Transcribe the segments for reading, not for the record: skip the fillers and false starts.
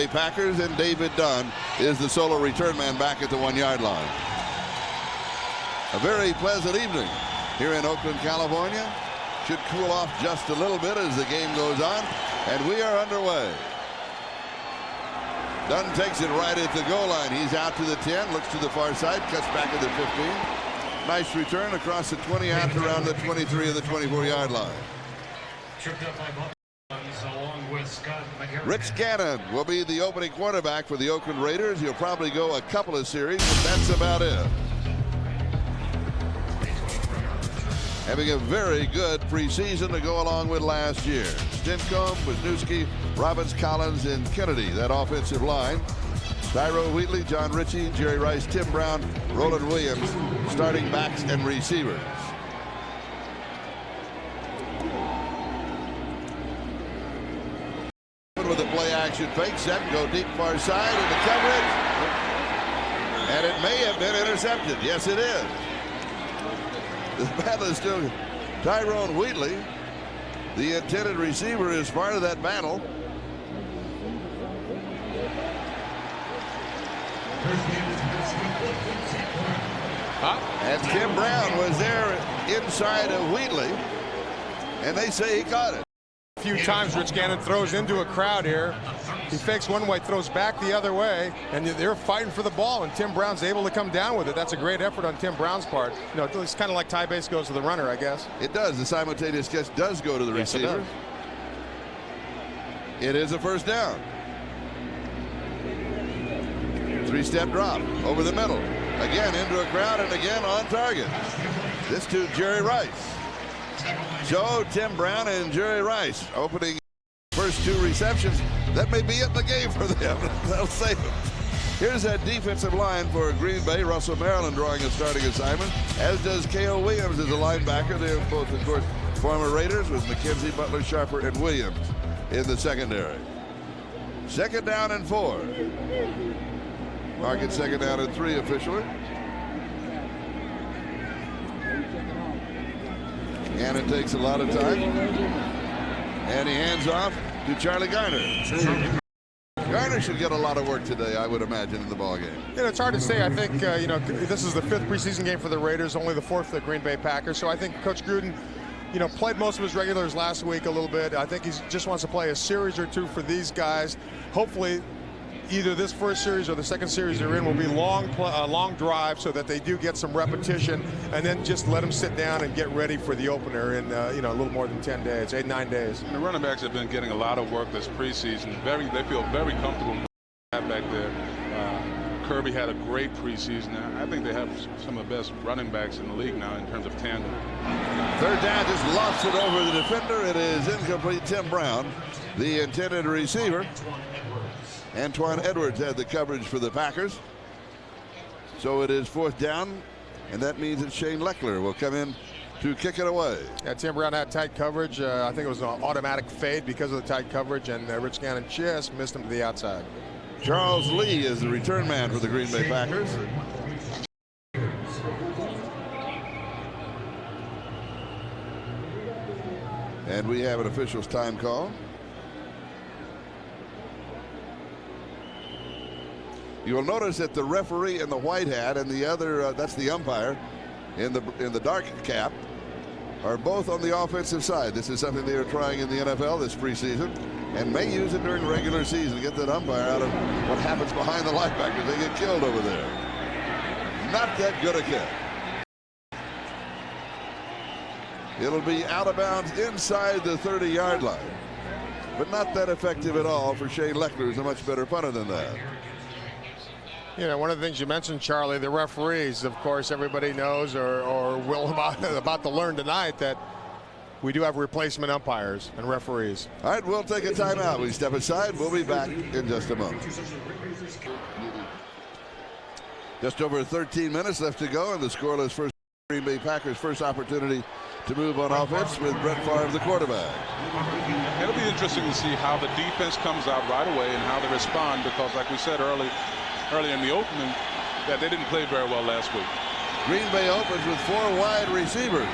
Bay Packers, and David Dunn is the solo return man back at the 1-yard line. A very pleasant evening here in Oakland, California. Should cool off just a little bit as the game goes on, and we are underway. Dunn takes it right at the goal line. He's out to the 10, looks to the far side, cuts back to the 15. Nice return across the 20 out to around the 23 of the 24-yard line. Rich Gannon will be the opening quarterback for the Oakland Raiders. He'll probably go a couple of series, but that's about it. Having a very good preseason to go along with last year. Stinchcomb, Wisniewski, Robbins, Collins, and Kennedy, that offensive line. Tyrone Wheatley, John Ritchie, Jerry Rice, Tim Brown, Roland Williams, starting backs and receivers. With a play action fake, set, go deep far side into coverage. And it may have been intercepted. Yes, it is. The battle is still. Tyrone Wheatley, the intended receiver, is part of that battle. And Tim Brown was there inside of Wheatley, and they say he caught it. A few times Rich Gannon throws into a crowd here. He fakes one way, throws back the other way, and they're fighting for the ball, and Tim Brown's able to come down with it. That's a great effort on Tim Brown's part. You know, it's kind of like tie base goes to the runner, I guess. It does. The simultaneous catch does go to the receiver. It is a first down. 3-step drop over the middle. Again into a crowd and again on target. This to Jerry Rice. So Tim Brown and Jerry Rice opening first 2 receptions. That may be it in the game for them. That'll save them. Here's that defensive line for Green Bay. Russell Maryland drawing a starting assignment, as does K.O. Williams as a linebacker. They're both, of course, former Raiders with McKenzie, Butler, Sharper, and Williams in the secondary. Second down and 4. Market second down and 3 officially. And it takes a lot of time. And he hands off to Charlie Garner. Garner should get a lot of work today, I would imagine, in the ballgame. You know, it's hard to say. I think, you know, this is the 5th preseason game for the Raiders, only the 4th for the Green Bay Packers. So I think Coach Gruden, you know, played most of his regulars last week a little bit. I think he just wants to play a series or 2 for these guys. Hopefully, either this first series or the second series they're in will be long drive so that they do get some repetition, and then just let them sit down and get ready for the opener in you know, a little more than 10 days, 8-9 days. And the running backs have been getting a lot of work this preseason. They feel very comfortable back there. Kirby had a great preseason. I think they have some of the best running backs in the league now in terms of tandem. Third down, just lofts it over the defender. It is incomplete. Tim Brown, the intended receiver. Antoine Edwards had the coverage for the Packers. So it is 4th down, and that means that Shane Leckler will come in to kick it away. Yeah, Tim Brown had tight coverage. I think it was an automatic fade because of the tight coverage, and Rich Gannon just missed him to the outside. Charles Lee is the return man for the Green Bay Packers. And we have an official's time call. You will notice that the referee in the white hat and the other, that's the umpire, in the dark cap, are both on the offensive side. This is something they are trying in the NFL this preseason, and may use it during regular season to get that umpire out of what happens behind the linebackers. They get killed over there. Not that good a kick. It'll be out of bounds inside the 30-yard line, but not that effective at all for Shane Leckler, who's a much better punter than that. You know, one of the things you mentioned, Charlie, the referees, of course, everybody knows or will about to learn tonight that we do have replacement umpires and referees. All right, we'll take a timeout. We step aside. We'll be back in just a moment. Just over 13 minutes left to go, and the scoreless first Green Bay Packers' first opportunity to move on offense with Brett Favre, the quarterback. It'll be interesting to see how the defense comes out right away and how they respond, because like we said early in the opening, that they didn't play very well last week. Green Bay opens with 4 wide receivers,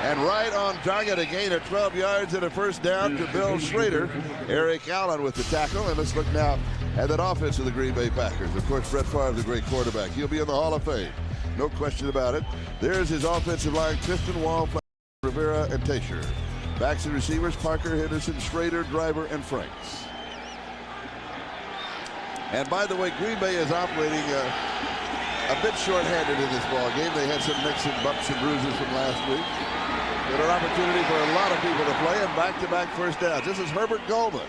and right on target, a gain of 12 yards and a first down to Bill Schrader. Eric Allen with the tackle, and let's look now and that offense of the Green Bay Packers. Of course, Brett Favre, the great quarterback. He'll be in the Hall of Fame. No question about it. There's his offensive line, Clifton, Wall, Rivera, and Tayshia. Backs and receivers, Parker, Henderson, Schrader, Driver, and Franks. And by the way, Green Bay is operating a bit short-handed in this ball game. They had some nicks and bumps and bruises from last week. But an opportunity for a lot of people to play, and back-to-back first downs. This is Herbert Goldman.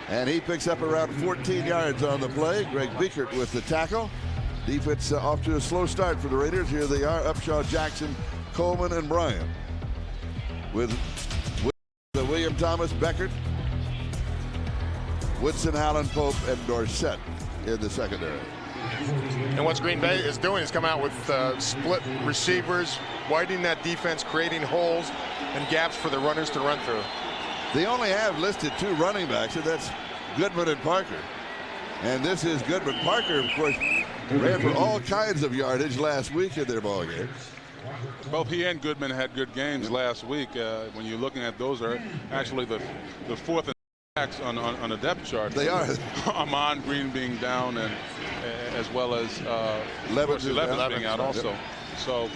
And he picks up around 14 yards on the play. Greg Biekert with the tackle. Defense off to a slow start for the Raiders. Here they are, Upshaw, Jackson, Coleman, and Bryant. With William Thomas, Beckert, Woodson, Allen, Pope, and Dorsett in the secondary. And what Green Bay is doing is come out with split receivers, widening that defense, creating holes and gaps for the runners to run through. They only have listed 2 running backs, and that's Goodman and Parker. And this is Goodman. Parker, of course, ran for all kinds of yardage last week in their ball game. Both he and Goodman had good games last week. When you're looking at those, are actually the fourth and backs on the depth chart. They are. Amon Green being down, and as well as Levins being out also. Yep. So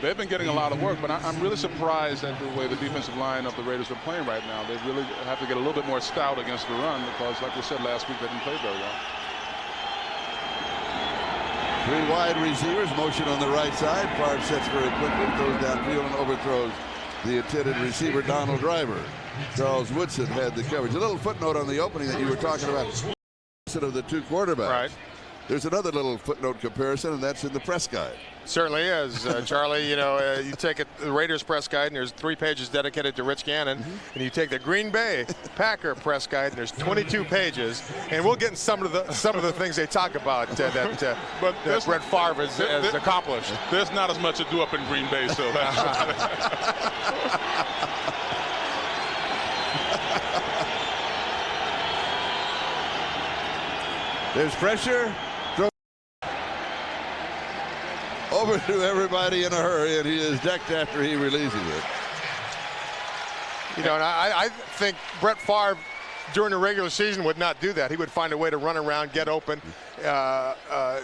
they've been getting a lot of work, but I'm really surprised at the way the defensive line of the Raiders are playing right now. They really have to get a little bit more stout against the run because, like we said last week, they didn't play very well. 3 wide receivers, motion on the right side. Favre sets very quickly, throws downfield and overthrows the intended receiver, Donald Driver. Charles Woodson had the coverage. A little footnote on the opening that you were talking about of the 2 quarterbacks. Right. There's another little footnote comparison, and that's in the press guide. Certainly is, Charlie. You take the Raiders press guide, and there's 3 pages dedicated to Rich Gannon, and you take the Green Bay Packer press guide, and there's 22 pages, and we'll get in some of the things they talk about that Brett Favre has accomplished. There's not as much to do up in Green Bay, so that's There's pressure. Throw over to everybody in a hurry, and he is decked after he releases it. And I think Brett Favre during the regular season would not do that. He would find a way to run around, get open,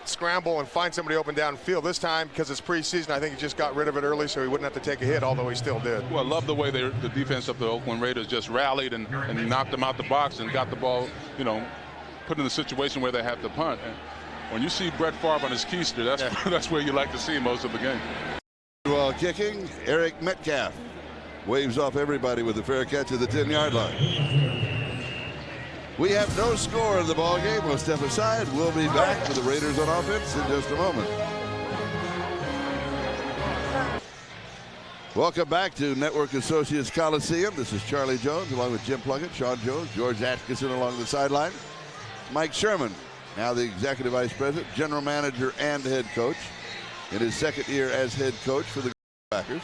scramble, and find somebody open downfield. This time, because it's preseason, I think he just got rid of it early so he wouldn't have to take a hit, although he still did. Well, I love the way the defense of the Oakland Raiders just rallied and knocked them out the box and got the ball, put in a situation where they have to punt. And when you see Brett Favre on his keister, that's where you like to see most of the game. While kicking, Eric Metcalf waves off everybody with a fair catch at the 10-yard line. We have no score in the ball game. We'll step aside. We'll be back with the Raiders on offense in just a moment. Welcome back to Network Associates Coliseum. This is Charlie Jones along with Jim Plunkett, Sean Jones, George Atkinson along the sideline. Mike Sherman, now the Executive Vice President, General Manager, and Head Coach in his 2nd year as Head Coach for the Packers.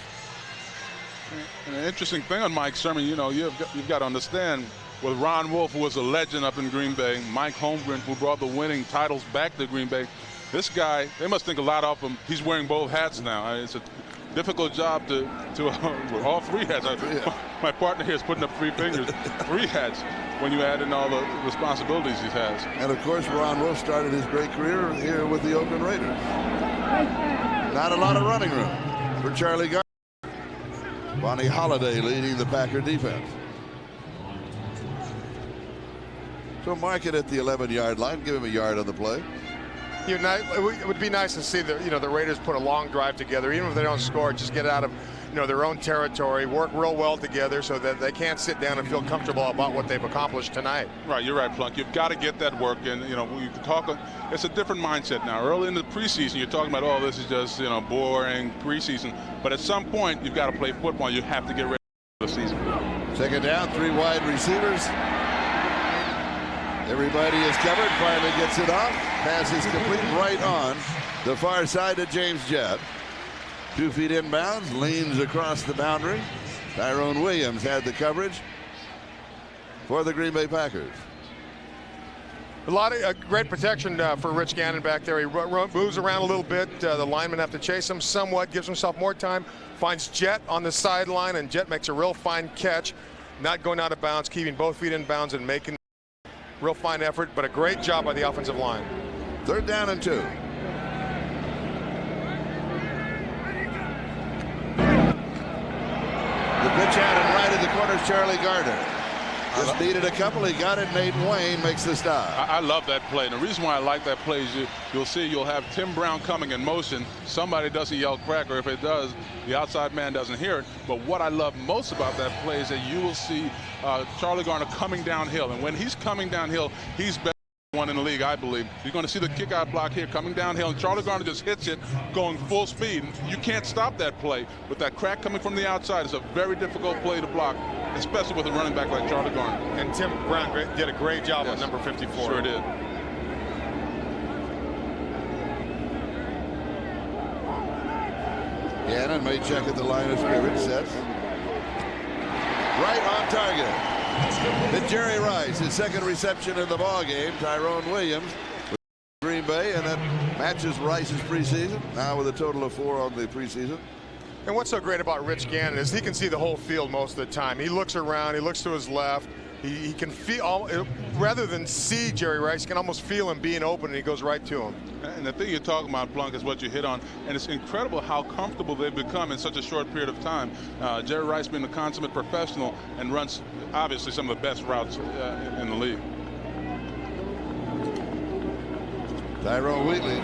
And an interesting thing on Mike Sherman, you've got to understand, with Ron Wolf, who was a legend up in Green Bay, Mike Holmgren, who brought the winning titles back to Green Bay, this guy, they must think a lot of him. He's wearing both hats now. It's a difficult job to with all 3 hats. My partner here is putting up 3 fingers, 3 hats when you add in all the responsibilities he has. And of course, Ron Wolf started his great career here with the Oakland Raiders. Not a lot of running room for Charlie Gardner. Bonnie Holiday leading the Packer defense. So mark it at the 11-yard line. Give him a yard on the play. It would be nice to see the Raiders put a long drive together, even if they don't score. Just get out of their own territory, work real well together, so that they can't sit down and feel comfortable about what they've accomplished tonight. Right, you're right, Plunk. You've got to get that work, and we talk. It's a different mindset now. Early in the preseason, you're talking about, oh, this is just boring preseason. But at some point, you've got to play football. You have to get ready for the season. 2nd down, 3 wide receivers. Everybody is covered. Finally gets it off. Pass is complete right on the far side to James Jett. 2 feet inbounds, leans across the boundary. Tyrone Williams had the coverage for the Green Bay Packers. A lot of great protection for Rich Gannon back there. He moves around a little bit. The linemen have to chase him somewhat, gives himself more time, finds Jett on the sideline, and Jett makes a real fine catch, not going out of bounds, keeping both feet in bounds and making Real fine effort, but a great job by the offensive line. 3rd down and 2. The pitch out and right at the corner, Charlie Gardner. Just needed a couple. He got it. Nathan Wayne makes the stop. I love that play. And the reason why I like that play is you'll have Tim Brown coming in motion. Somebody doesn't yell crack, or if it does, the outside man doesn't hear it. But what I love most about that play is that you will see Charlie Gardner coming downhill. And when he's coming downhill, he's better than one in the league, I believe. You're going to see the kick-out block here coming downhill, and Charlie Gardner just hits it going full speed. You can't stop that play. With that crack coming from the outside, it's a very difficult play to block, especially with a running back like Charlie Gardner. And Tim Brown did a great job on number 54. Sure did. Gannon may check at the line of scrimmage. Sets. Right on target. To Jerry Rice, his 2nd reception in the ball game. Tyrone Williams with Green Bay, and that matches Rice's preseason. Now with a total of 4 on the preseason. And what's so great about Rich Gannon is he can see the whole field most of the time. He looks around, he looks to his left. He can feel, rather than see Jerry Rice, he can almost feel him being open, and he goes right to him. And the thing you're talking about, Blunk, is what you hit on. And it's incredible how comfortable they've become in such a short period of time. Jerry Rice being a consummate professional and runs, obviously, some of the best routes in the league. Tyrone Wheatley,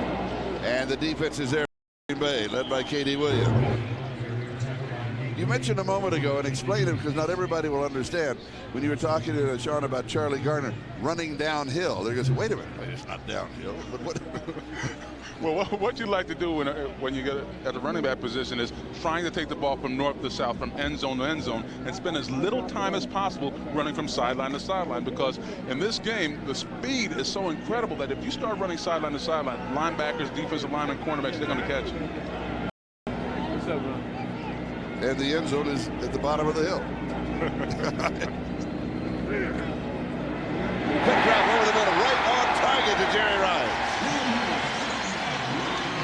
and the defense is there in Green Bay, led by K.D. Williams. You mentioned a moment ago, and explain it because not everybody will understand, when you were talking to Sean about Charlie Gardner running downhill. They're going to say, wait a minute, it's not downhill. But what? Well, what you like to do when you get at the running back position is trying to take the ball from north to south, from end zone to end zone, and spend as little time as possible running from sideline to sideline, because in this game, the speed is so incredible that if you start running sideline to sideline, linebackers, defensive linemen, cornerbacks, they're going to catch you. What's up, bro? And the end zone is at the bottom of the hill. Quick drop over the middle, right on target to Jerry Rice.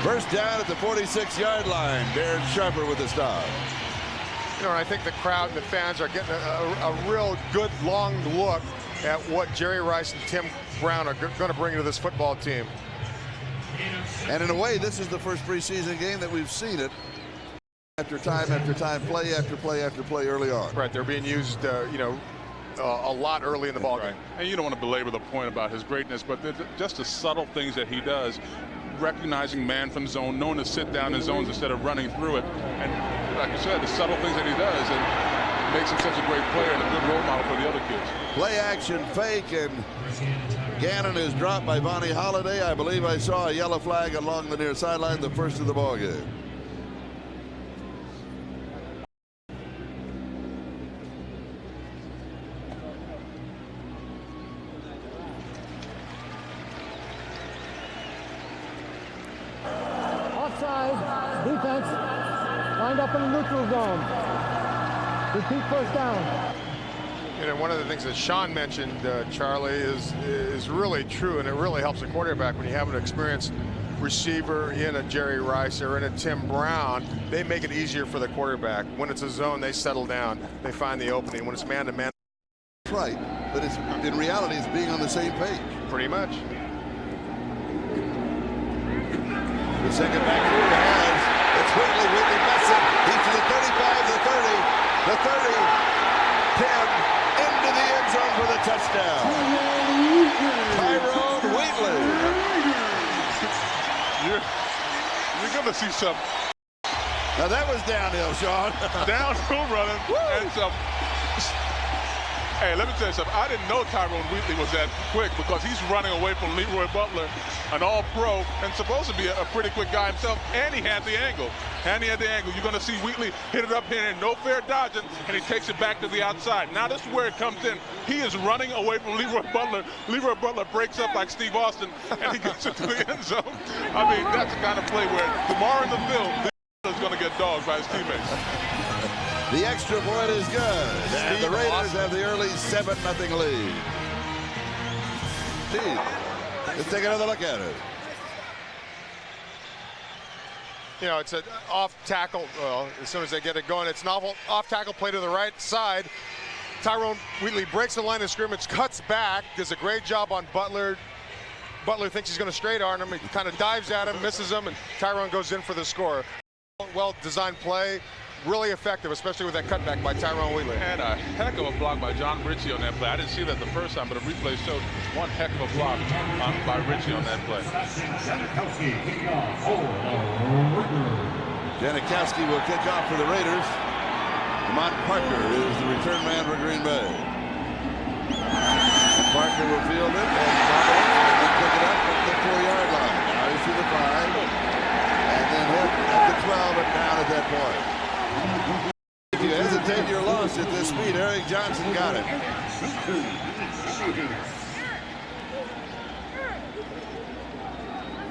First down at the 46-yard line. Darren Sharper with the stop. You know, I think the crowd and the fans are getting a real good long look at what Jerry Rice and Tim Brown are going to bring to this football team. And in a way, this is the first preseason game that we've seen it after time, play after play after play early on. Right, they're being used, a lot early in the ball game. And you don't want to belabor the point about his greatness, but just the subtle things that he does, recognizing man from zone, knowing to sit down in zones instead of running through it. And like you said, the subtle things that he does, and makes him such a great player and a good role model for the other kids. Play action fake, and Gannon is dropped by Vonnie Holiday. I believe I saw a yellow flag along the near sideline, the first of the ball game. Offside, defense, lined up in the neutral zone. Repeat first down. You know, one of the things that Sean mentioned, Charlie, is really true, and it really helps a quarterback when you have an experienced receiver in a Jerry Rice or in a Tim Brown. They make it easier for the quarterback. When it's a zone, they settle down. They find the opening. When it's man-to-man. Right, but it's, in reality, it's being on the same page. Pretty much. The second back through has, it's Whitley bets it. He's to the 35, the 30, the 30, 10, into the end zone for the touchdown. Tyrone Wheatley. You're going to see some Now that was downhill, Sean. downhill running and some. Hey, let me tell you something. I didn't know Tyrone Wheatley was that quick, because he's running away from Leroy Butler, an all-pro, and supposed to be a pretty quick guy himself, and he had the angle. You're going to see Wheatley hit it up here, and no fair dodging, and he takes it back to the outside. Now this is where it comes in. He is running away from Leroy Butler. Leroy Butler breaks up like Steve Austin, and he gets it to the end zone. I mean, that's the kind of play where tomorrow in the field, is going to get dogged by his teammates. The extra point is good. And the Raiders have the early 7-0 lead. Let's take another look at it. You know, it's an off tackle. Well, as soon as they get it going, it's an off tackle play to the right side. Tyrone Wheatley breaks the line of scrimmage, cuts back, does a great job on Butler. Butler thinks he's going to straight arm him. He kind of dives at him, misses him, and Tyrone goes in for the score. Well-designed play, really effective, especially with that cutback by Tyrone Wheatley. And a heck of a block by John Ritchie on that play. I didn't see that the first time, but a replay showed one heck of a block by Ritchie on that play. Janikowski will kick off for the Raiders. Lamont Parker is the return man for Green Bay. Parker will field it and pick it up at the 4-yard line. Now he's to the 5, and then hit at the 12 and down at that point. If you hesitate, you're lost at this speed. Eric Johnson got it.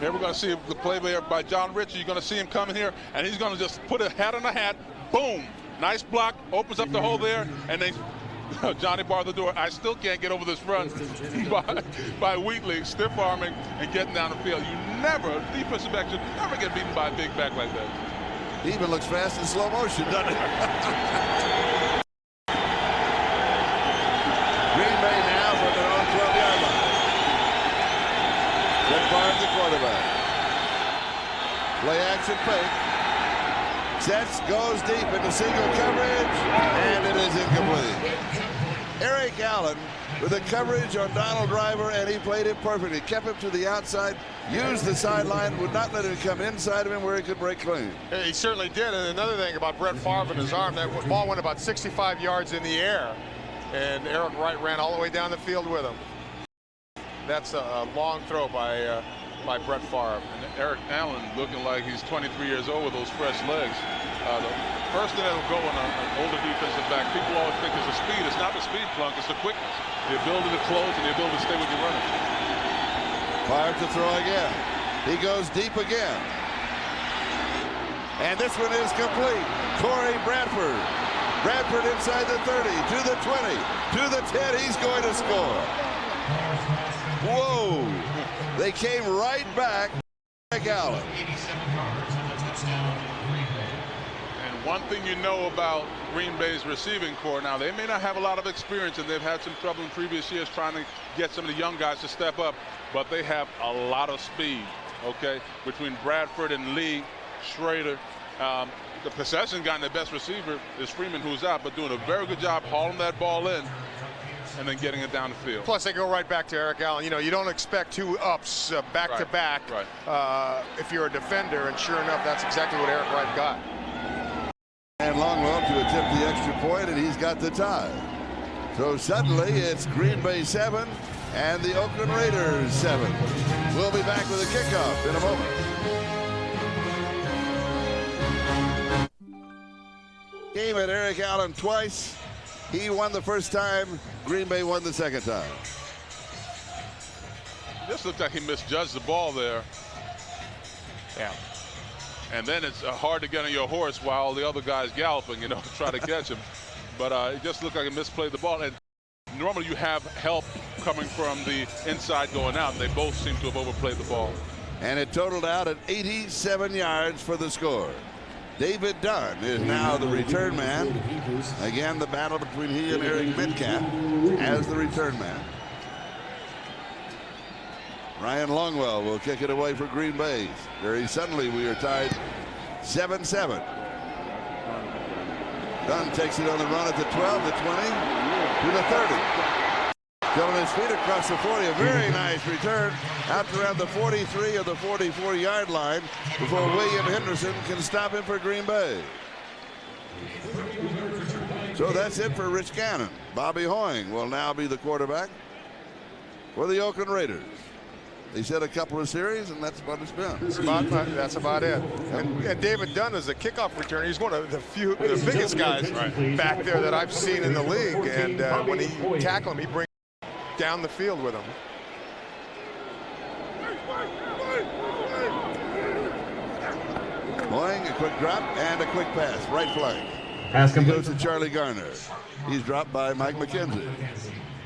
Here we're going to see the play there by John Ritchie. You're going to see him coming here, and he's going to just put a hat on a hat. Boom! Nice block, opens up the hole there, and they Johnny barred the door. I still can't get over this run by Wheatley, stiff arming and getting down the field. You never, defensive back should never get beaten by a big back like that. He even looks fast in slow motion, doesn't he? Green Bay now from their own 12-yard line. Brett Favre, the quarterback. Play action fake. Sets, goes deep into single coverage, and it is incomplete. Eric Allen with the coverage on Donald Driver, and he played it perfectly. Kept him to the outside, used the sideline, would not let him come inside of him where he could break clean. He certainly did. And another thing about Brett Favre and his arm, that ball went about 65 yards in the air, and Eric Wright ran all the way down the field with him. That's a long throw by Brett Favre. And Eric Allen looking like he's 23 years old with those fresh legs. The first thing that will go on an older defensive back, people always think it's the speed. It's not the speed, Plunk, it's the quickness. The ability to close and the ability to stay with your runner. Favre to throw again. He goes deep again. And this one is complete. Corey Bradford. Bradford inside the 30, to the 20, to the 10. He's going to score. Whoa. They came right back. Eric Allen. And one thing you know about Green Bay's receiving core now, they may not have a lot of experience, and they've had some trouble in previous years trying to get some of the young guys to step up, but they have a lot of speed, okay? Between Bradford and Lee, Schrader, the possession guy and the best receiver is Freeman, who's out, but doing a very good job hauling that ball in and then getting it down the field. Plus, they go right back to Eric Allen. You know, you don't expect two ups back to back if you're a defender, and sure enough, that's exactly what Eric Wright got. And Longwell to attempt the extra point, and he's got the tie. So suddenly, it's Green Bay 7 and the Oakland Raiders 7. We'll be back with a kickoff in a moment. Game at Eric Allen twice. He won the first time. Green Bay won the second time. This looked like he misjudged the ball there. Yeah. And then it's hard to get on your horse while the other guy's galloping, you know, to try to catch him. But it just looked like he misplayed the ball. And normally you have help coming from the inside going out. They both seem to have overplayed the ball. And it totaled out at 87 yards for the score. David Dunn is now the return man. Again, the battle between he and Eric Metcalf as the return man. Ryan Longwell will kick it away for Green Bay. Very suddenly, we are tied 7-7. Dunn takes it on the run at the 12, the 20, to the 30. Still on his feet across the 40. A very nice return out around the 43 or the 44-yard line before William Henderson can stop him for Green Bay. So that's it for Rich Gannon. Bobby Hoying will now be the quarterback for the Oakland Raiders. They said a couple of series, and that's what it's been. That's about it. And David Dunn is a kickoff returner. He's one of the biggest guys back there that I've seen in the league. And when he tackles him, he brings down the field with him. Hoying, a quick drop and a quick pass, right flank. He goes to Charlie Garner. He's dropped by Mike McKenzie.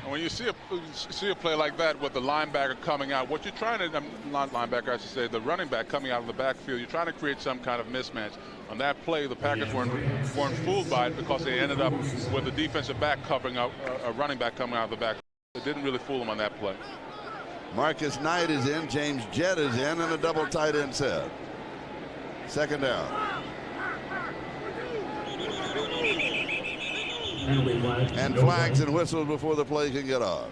When you see a play like that with the linebacker coming out, what you're trying to, not linebacker, I should say, the running back coming out of the backfield, you're trying to create some kind of mismatch. On that play, the Packers weren't fooled by it because they ended up with a defensive back covering up a running back coming out of the back. It didn't really fool them on that play. Marcus Knight is in, James Jett is in, and a double tight end set. Second down. And flags and whistles before the play can get off.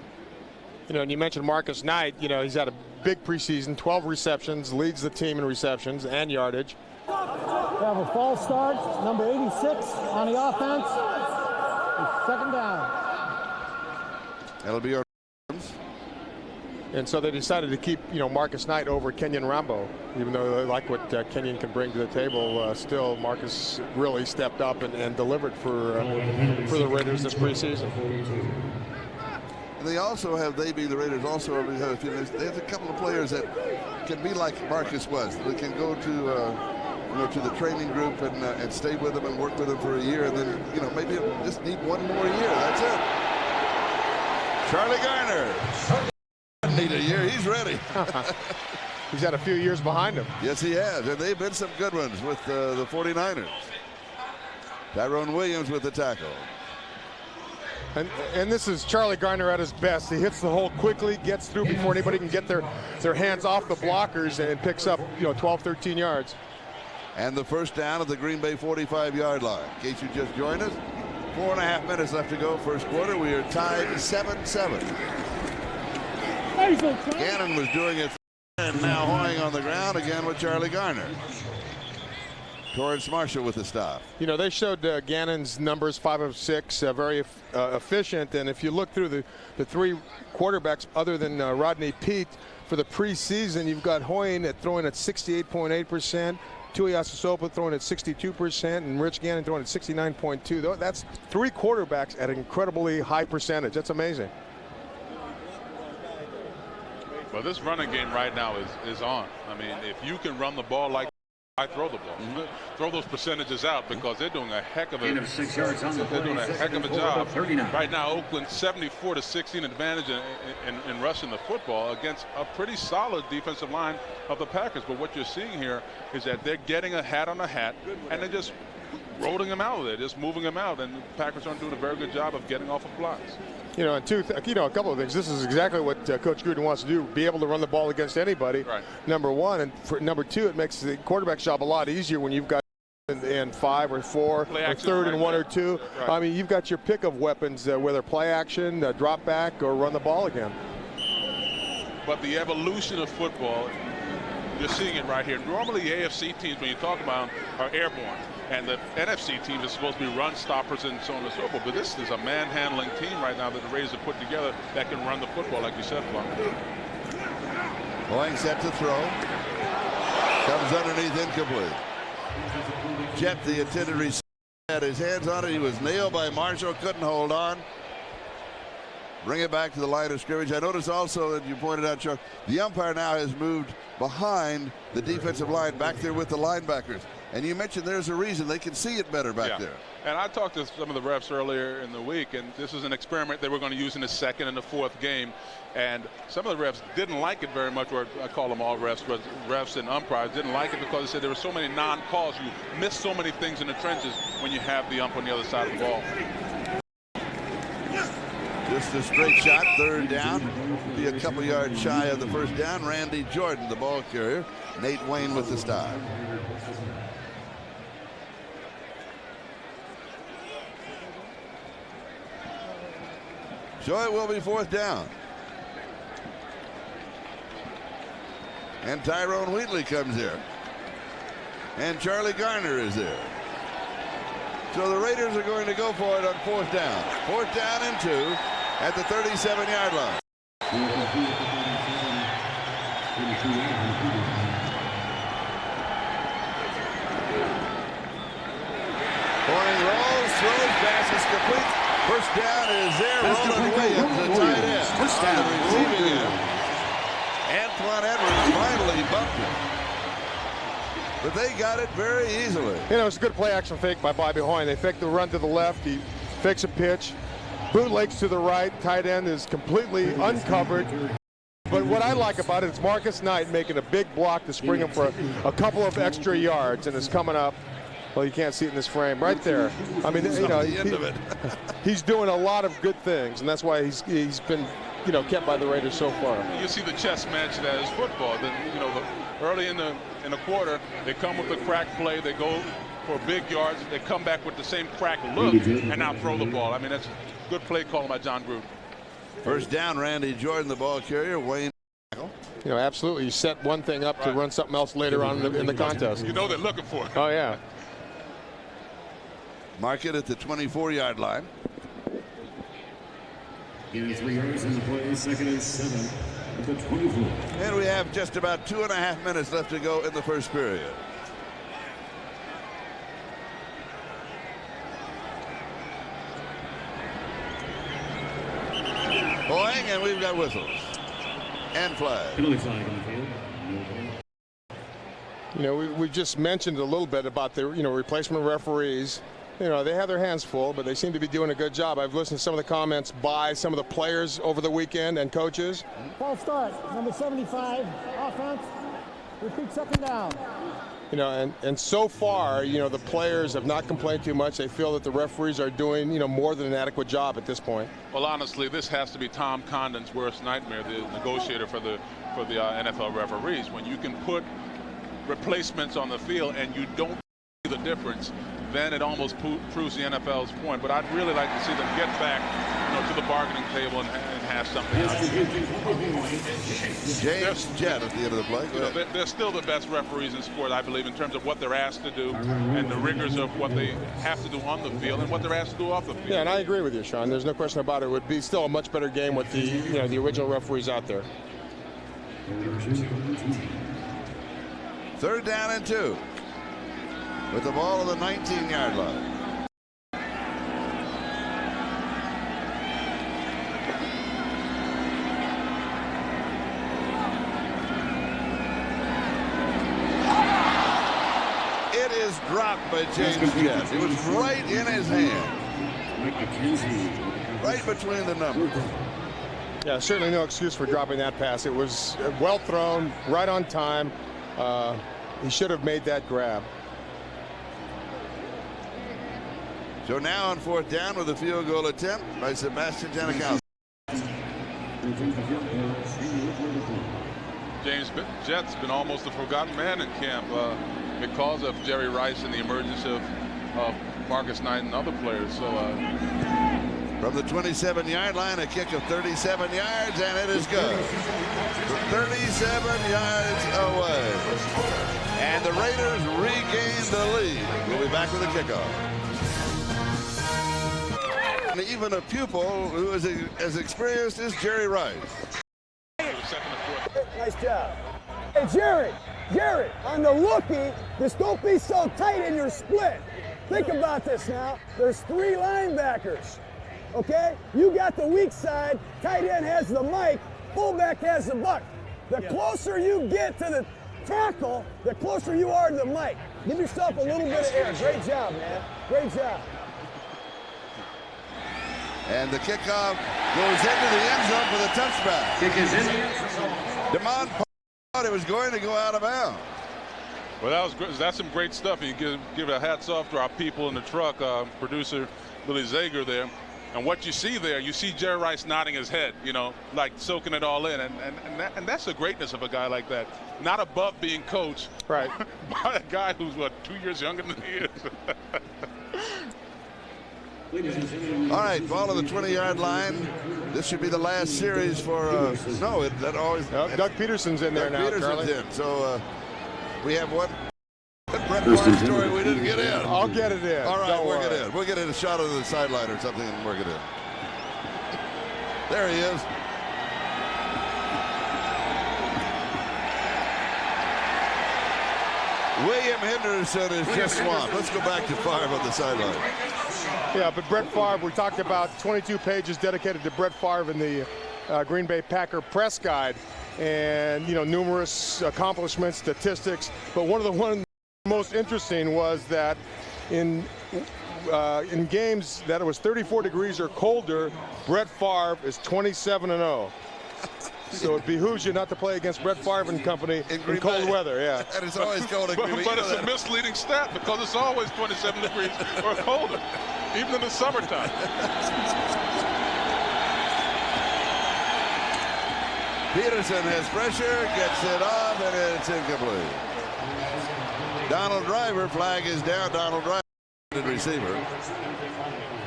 You know, and you mentioned Marcus Knight. You know, he's had a big preseason, 12 receptions, leads the team in receptions and yardage. We have a false start, number 86 on the offense. It's second down. That'll be our. And so they decided to keep, you know, Marcus Knight over Kenyon Rambo, even though they like what Kenyon can bring to the table. Still, Marcus really stepped up and delivered for the Raiders this preseason. And they also have, the Raiders also have a couple of players that can be like Marcus was. They can go to the training group and stay with them and work with them for a year, and then, you know, maybe just need one more year. That's it. Charlie Garner. Need a year. He's ready. He's had a few years behind him. Yes, he has, and they've been some good ones with the 49ers. Tyrone Williams with the tackle. And this is Charlie Garner at his best. He hits the hole quickly, gets through before anybody can get their hands off the blockers, and picks up, you know, 12, 13 yards. And the first down at the Green Bay 45-yard line. In case you just joined us, 4.5 minutes left to go first quarter. We are tied 7-7. Gannon was doing it, and now Hoying on the ground again with Charlie Garner. Torrance Marshall with the stop. You know, they showed Gannon's numbers, 5 of 6, very efficient. And if you look through the three quarterbacks other than Rodney Peete for the preseason, you've got Hoying throwing at 68.8%, Tuiasosopo throwing at 62%, and Rich Gannon throwing at 69.2%. That's three quarterbacks at an incredibly high percentage. That's amazing. Well, this running game right now is on. I mean, if you can run the ball like I throw the ball, throw those percentages out, because they're doing a heck of a job. Right now, Oakland 74-16 advantage in rushing the football against a pretty solid defensive line of the Packers. But what you're seeing here is that they're getting a hat on a hat, and they're just rolling them out of there, just moving them out, and the Packers aren't doing a very good job of getting off of blocks. You know, and a couple of things. This is exactly what Coach Gruden wants to do: be able to run the ball against anybody. Right. Number one, and for number two, it makes the quarterback's job a lot easier when you've got and 5 or 4 or third and 1 or 2. Right. I mean, you've got your pick of weapons, whether play action, drop back, or run the ball again. But the evolution of football, you're seeing it right here. Normally, the AFC teams, when you talk about them, are airborne. And the NFC team is supposed to be run stoppers and so on and so forth. But this is a man-handling team right now that the Raiders have put together that can run the football, like you said, Flo. Hoying set to throw. Comes underneath, incomplete. Jet, the intended receiver, had his hands on it. He was nailed by Marshall, couldn't hold on. Bring it back to the line of scrimmage. I noticed also that you pointed out, Chuck, the umpire now has moved behind the defensive line, back there with the linebackers. And you mentioned there's a reason. They can see it better back there. And I talked to some of the refs earlier in the week, and this is an experiment they were going to use in the second and the fourth game. And some of the refs didn't like it very much, or I call them all refs, but refs and umpires didn't like it because they said there were so many non-calls. You miss so many things in the trenches when you have the ump on the other side of the ball. Just a straight shot, third down. Be a couple yards shy of the first down. Randy Jordan, the ball carrier. Nate Wayne with the stop. So it will be fourth down. And Tyrone Wheatley comes here. And Charlie Garner is there. So the Raiders are going to go for it on fourth down. Fourth down and 2 at the 37-yard line. Hoying rolls, throws, pass is complete. First down is there. Roland Williams, the tight end. On the receiving end. Antoine Edwards finally bumped him. But they got it very easily. You know, it's a good play action fake by Bobby Hoying. They fake the run to the left. He fakes a pitch, Bootlegs to the right, tight end is completely uncovered. But what I like about it, it's Marcus Knight making a big block to spring him for a couple of extra yards, and it's coming up. Well, you can't see it in this frame right there. I mean, you know, he's doing a lot of good things, and that's why he's been, you know, kept by the Raiders so far. You see the chess match that is football. You know, early in the quarter, they come with the crack play, they go for big yards, they come back with the same crack look, and now throw the ball. I mean, that's good play calling by John Gruden. First down, Randy Jordan, the ball carrier. Wayne. You know, absolutely. You set one thing up to run something else later on in the contest. You know they're looking for it. Oh, yeah. Mark it at the 24-yard line. Gain 3 yards in the play, 2nd and 7 at the 24. And we have just about 2.5 minutes left to go in the first period. Boing, and we've got whistles and flags. Penalty flag on the field. You know, we just mentioned a little bit about the, you know, replacement referees. You know, they have their hands full, but they seem to be doing a good job. I've listened to some of the comments by some of the players over the weekend and coaches. False start, number 75, offense. Repeat 2nd down. You know, and so far, you know, the players have not complained too much. They feel that the referees are doing, you know, more than an adequate job at this point. Well, honestly, this has to be Tom Condon's worst nightmare, the negotiator for the NFL referees. When you can put replacements on the field and you don't see the difference, then it almost proves the NFL's point. But I'd really like to see them get back, you know, to the bargaining table and have something else. James Jett at the end of the play. You know, they're still the best referees in sport, I believe, in terms of what they're asked to do and the rigors of what they have to do on the field and what they're asked to do off the field. Yeah, and I agree with you, Sean. There's no question about it. It would be still a much better game with the, you know, the original referees out there. 3rd down and 2. With the ball on the 19-yard line. It is dropped by James Jett. It was right in his hand. Right between the numbers. Yeah, certainly no excuse for dropping that pass. It was well thrown, right on time. He should have made that grab. So now on 4th down with a field goal attempt by Sebastian Janikowski. James Jett's been almost a forgotten man in camp because of Jerry Rice and the emergence of Marcus Knight and other players. So from the 27-yard line, a kick of 37 yards, and it is good. 37 yards away. And the Raiders regain the lead. We'll be back with a kickoff. And even a pupil who is as experienced as Jerry Rice. Nice job. Hey, Jerry, on the rookie, just don't be so tight in your split. Think about this now. There's 3 linebackers, okay? You got the weak side, tight end has the mic, fullback has the buck. The closer you get to the tackle, the closer you are to the mic. Give yourself a little bit of air. Great job, man. Great job. And the kickoff goes into the end zone for the touchback. Kick is in. DeMond thought it was going to go out of bounds. Well, that was great. That's some great stuff. You give a hats off to our people in the truck, producer Billy Zager there. And what you see there, you see Jerry Rice nodding his head, you know, like soaking it all in. And that's the greatness of a guy like that. Not above being coached Right. by a guy who's, what, 2 years younger than he is. All right, ball on the 20-yard line. This should be the last series for, Doug Peterson's in there now, Peterson's Charlie. in. So we have one Brett Favre story we didn't get in. I'll get it in. All right, Don't work worry. it in. We'll get in a shot of the sideline or something and work it in. There he is. William Henderson is just swamped. Let's go back to Favre on the sideline. Yeah, but Brett Favre, we talked about 22 pages dedicated to Brett Favre in the Green Bay Packer press guide, and, you know, numerous accomplishments, statistics, but one of the most interesting was that in in games that it was 34 degrees or colder, Brett Favre is 27-0. So it behooves you not to play against Brett Favre and company in cold weather, yeah. And it's always cold in Green Bay. But it's a misleading stat because it's always 27 degrees or colder, even in the summertime. Peterson has pressure, gets it off, and it's incomplete. Donald Driver, flag is down. Donald Driver, receiver.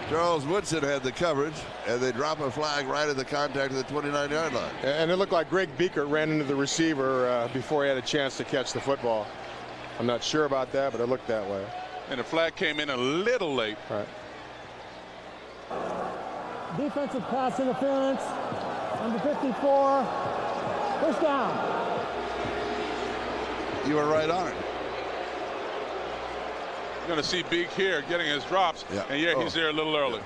Charles Woodson had the coverage, and they drop a flag right at the contact of the 29-yard line. And it looked like Greg Beekert ran into the receiver before he had a chance to catch the football. I'm not sure about that, but it looked that way. And the flag came in a little late. Right. Defensive pass interference. Number 54. Push down. You were right on it. You're going to see Beek here getting his drops. Yeah. And he's there a little early.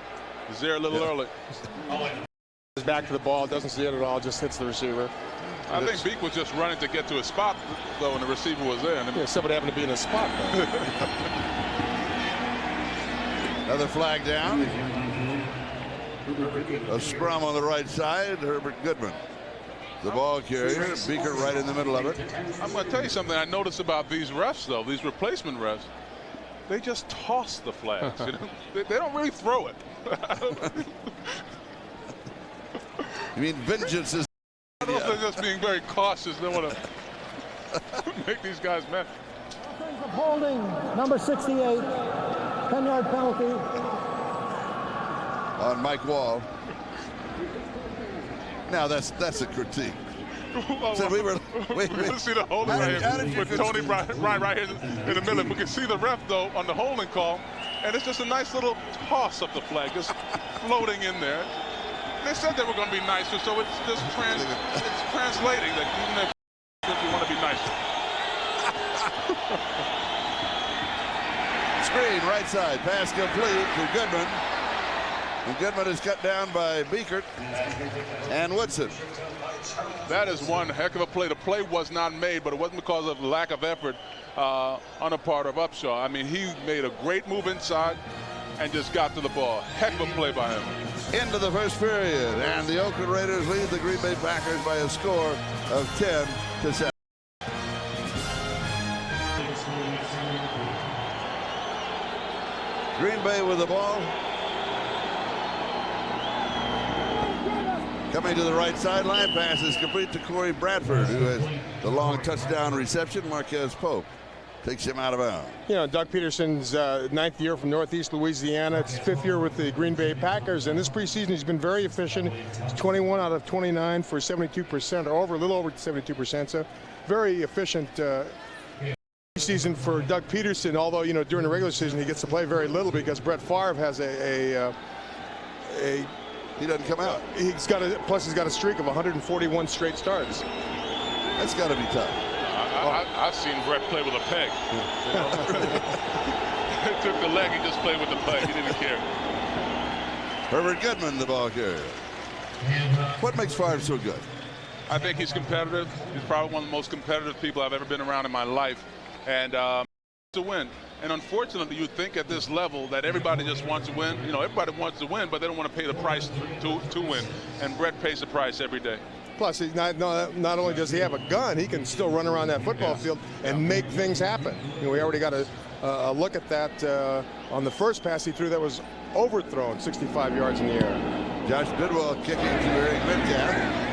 He's there a little early. He's back to the ball, doesn't see it at all, just hits the receiver. I think Beek was just running to get to his spot, though, and the receiver was there. And somebody happened to be in a spot, though. Another flag down. A scrum on the right side. Herbert Goodman, the ball carrier. Beeker right in the middle of it. I'm going to tell you something I noticed about these refs, though, these replacement refs. They just toss the flags. You know? They don't really throw it. You mean vengeance is... I don't know if they're just being very cautious. They want to make these guys mad. Offensive holding, number 68. 10-yard penalty. On Mike Wall. Now that's a critique. So we can see the holding right here with Tony Bryant right here in the middle. We can see the ref, though, on the holding call, and it's just a nice little toss of the flag, just floating in there. They said they were going to be nicer, so it's just translating that even if you want to be nicer. Screen right side, pass complete to Goodman. And Goodman is cut down by Beekert and Woodson. That is one heck of a play. The play was not made, but it wasn't because of lack of effort on the part of Upshaw. I mean, he made a great move inside and just got to the ball. Heck of a play by him. Into the first period, and the Oakland Raiders lead the Green Bay Packers by a score of 10-7. Green Bay with the ball. Coming to the right sideline, pass is complete to Corey Bradford, who has the long touchdown reception. Marquez Pope takes him out of bounds. You know, Doug Peterson's 9th year from Northeast Louisiana. It's his 5th year with the Green Bay Packers, and this preseason he's been very efficient. He's 21 out of 29 for 72%, or a little over 72%. So very efficient preseason for Doug Peterson. Although, you know, during the regular season he gets to play very little because Brett Favre has he doesn't come out. He's got a streak of 141 straight starts. That's got to be tough. I've seen Brett play with a peg. He took the leg, he just played with the peg. He didn't care. Herbert Goodman, the ball carrier. What makes Favre so good? I think he's competitive. He's probably one of the most competitive people I've ever been around in my life. And to win. And unfortunately, you think at this level that everybody just wants to win. You know, everybody wants to win, but they don't want to pay the price to win. And Brett pays the price every day. Plus, he's not only does he have a gun, he can still run around that football field and make things happen. You know, we already got a look at that on the first pass he threw that was overthrown 65 yards in the air. Josh Bidwell kicking to Eric Metcalf.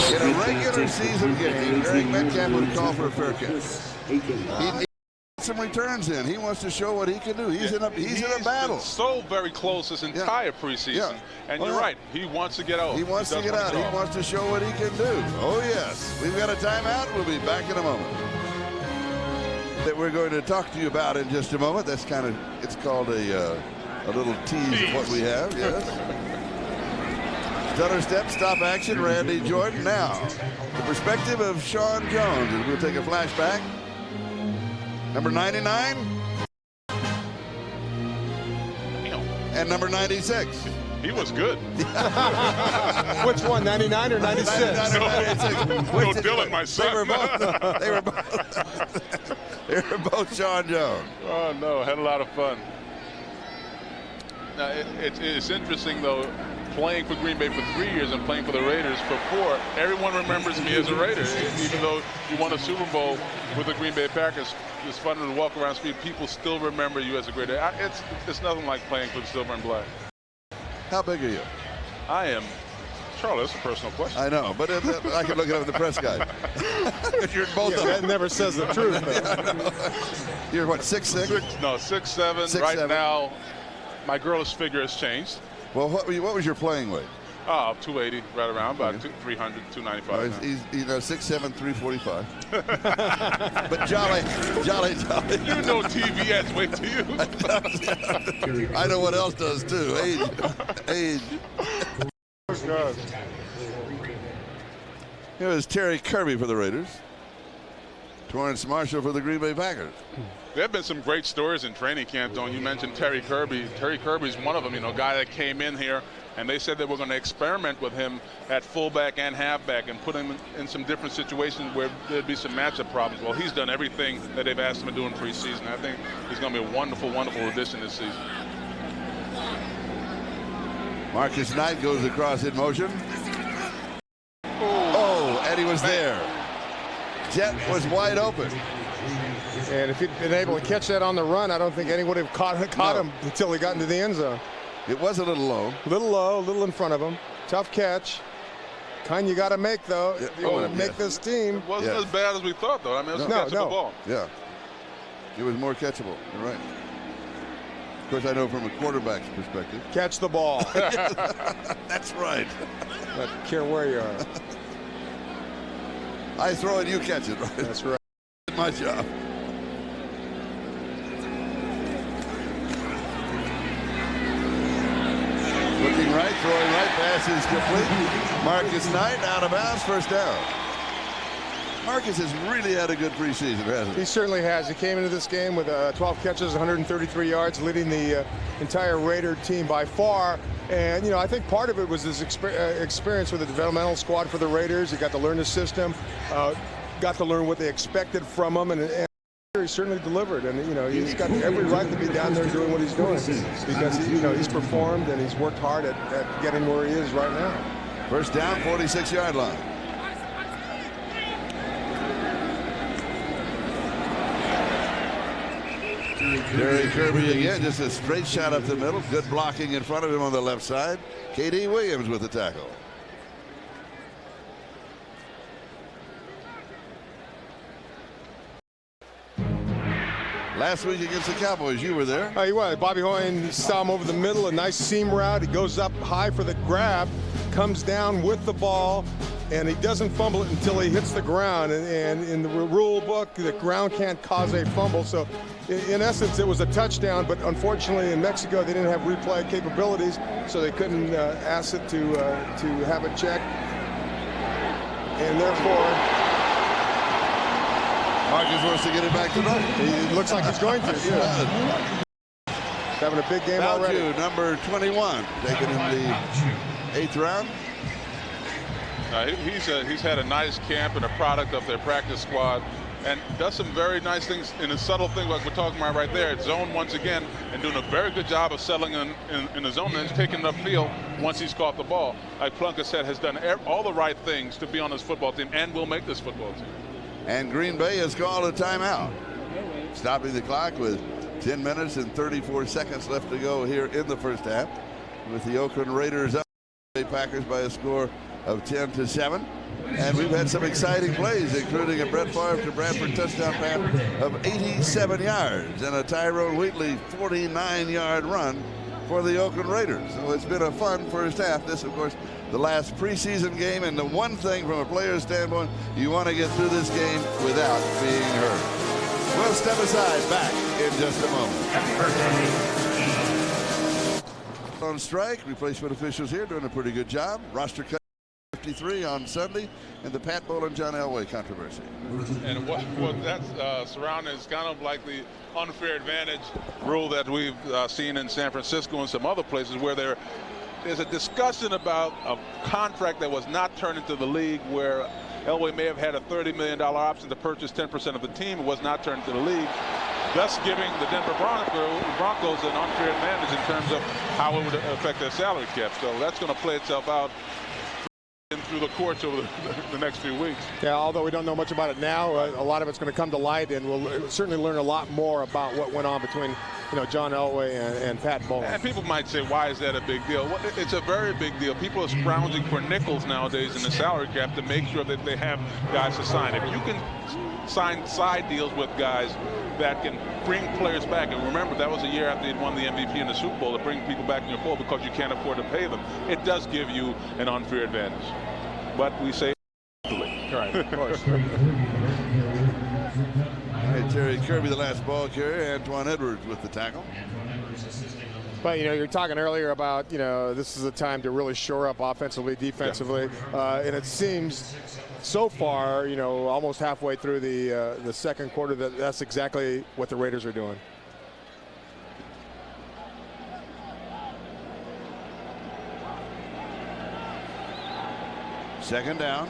In a regular season game, Eric Metcalf would call for a fair catch. He needs some returns in. He wants to show what he can do. He's in a battle. Been so very close this entire preseason. And you're right. He wants to get out. He wants to get out. He wants to show what he can do. Oh, yes. We've got a timeout. We'll be back in a moment. That we're going to talk to you about in just a moment. That's kind of, it's called a little tease of what we have. Yes. Stutter step, stop action, Randy Jordan. Now, the perspective of Sean Jones. And we'll take a flashback. Number 99. And number 96. He was good. Which one, 99 or 96? 99 or 96. No, Dylan, my son. They were both. Here are both Sean Jones. Oh, no, had a lot of fun. Now, it's interesting, though, playing for Green Bay for 3 years and playing for the Raiders for 4. Everyone remembers me as a Raider. Even though you won a Super Bowl with the Green Bay Packers, it's fun to walk around the street. People still remember you as a great Raider. It's nothing like playing for the silver and black. How big are you? I am. Charlie, that's a personal question. I know, but I can look it up in the press guide. You're both of That them. never says the truth. You're what, 6'6"? No, 6'7". 6'7". Right now, my girlish figure has changed. Well, what was your playing weight? 280, right around, about 300, 295. He's 6'7", 345. But jolly. You know TV adds weight to you. I know what else does too. Age. God. Here is Terry Kirby for the Raiders. Torrance Marshall for the Green Bay Packers. There have been some great stories in training camp, Don. You mentioned Terry Kirby. Terry Kirby's one of them, guy that came in here, and they said they were going to experiment with him at fullback and halfback and put him in some different situations where there'd be some matchup problems. Well, he's done everything that they've asked him to do in preseason. I think he's going to be a wonderful, wonderful addition this season. Marcus Knight goes across in motion. Oh, and he was there. Jet was wide open. And if he'd been able to catch that on the run, I don't think anyone would have caught him until he got into the end zone. It was a little low. A little low, a little in front of him. Tough catch. Kind you got to make, though, if you want to make this team. It wasn't as bad as we thought, though. I mean, it was a catchable ball. Yeah. It was more catchable. You're right. Of course, I know from a quarterback's perspective. Catch the ball. That's right. I don't care where you are. I throw and you catch it, right? That's right. My job. Looking right, throwing right, pass is complete. Marcus Knight out of bounds, first down. Marcus has really had a good preseason, hasn't he? He certainly has. He came into this game with 12 catches, 133 yards, leading the entire Raider team by far. And, I think part of it was his experience with the developmental squad for the Raiders. He got to learn the system, got to learn what they expected from him, and he certainly delivered. And, he's got every right to be down there doing what he's doing because, he's performed and he's worked hard at getting where he is right now. First down, 46-yard line. Terry Kirby again, just a straight shot up the middle. Good blocking in front of him on the left side. K.D. Williams with the tackle. Last week against the Cowboys, you were there. Oh, he was. Bobby Hoyne saw him over the middle, a nice seam route. He goes up high for the grab, comes down with the ball, and he doesn't fumble it until he hits the ground. And in the rule book, the ground can't cause a fumble. So, in essence, it was a touchdown. But unfortunately, in Mexico, they didn't have replay capabilities, so they couldn't ask it to have it checked. And therefore, Marcus wants to get it back tonight. He looks like he's going to. Yeah. Having a big game already. Valju, number 21, taken in the 8th round. He's had a nice camp and a product of their practice squad, and does some very nice things in a subtle thing like we're talking about right there. Zone once again, and doing a very good job of settling in the zone and taking the field once he's caught the ball. Like Plunker said, has done all the right things to be on this football team and will make this football team. And Green Bay has called a timeout, stopping the clock with 10 minutes and 34 seconds left to go here in the first half, with the Oakland Raiders up the Packers by a score of 10-7. And we've had some exciting plays, including a Brett Favre to Bradford touchdown pass of 87 yards and a Tyrone Wheatley 49-yard run for the Oakland Raiders. So it's been a fun first half. This, of course, the last preseason game, and the one thing from a player's standpoint, you want to get through this game without being hurt. We'll step aside, back in just a moment. On strike, replacement officials here doing a pretty good job. Roster cut 53 on Sunday, and the Pat Bowlen John Elway controversy. And what that's surrounding is kind of like the unfair advantage rule that we've seen in San Francisco and some other places where there's a discussion about a contract that was not turned into the league where Elway may have had a $30 million option to purchase 10% of the team. It was not turned to the league, thus giving the Denver Broncos an unfair advantage in terms of how it would affect their salary cap. So that's going to play itself out through the courts over the next few weeks. Yeah, although we don't know much about it now, a lot of it's going to come to light, and we'll certainly learn a lot more about what went on between, John Elway and Pat Bowlen. And people might say, why is that a big deal? Well, it's a very big deal. People are scrounging for nickels nowadays in the salary cap to make sure that they have guys to sign. If you can sign side deals with guys that can bring players back, and remember, that was a year after he'd won the MVP in the Super Bowl, to bring people back in your fold because you can't afford to pay them. It does give you an unfair advantage. But we say Right, of course. All right, Terry Kirby, the last ball carrier. Antoine Edwards with the tackle. But, you're talking earlier about, this is a time to really shore up offensively, defensively. And it seems so far, almost halfway through the second quarter, that's exactly what the Raiders are doing. Second down.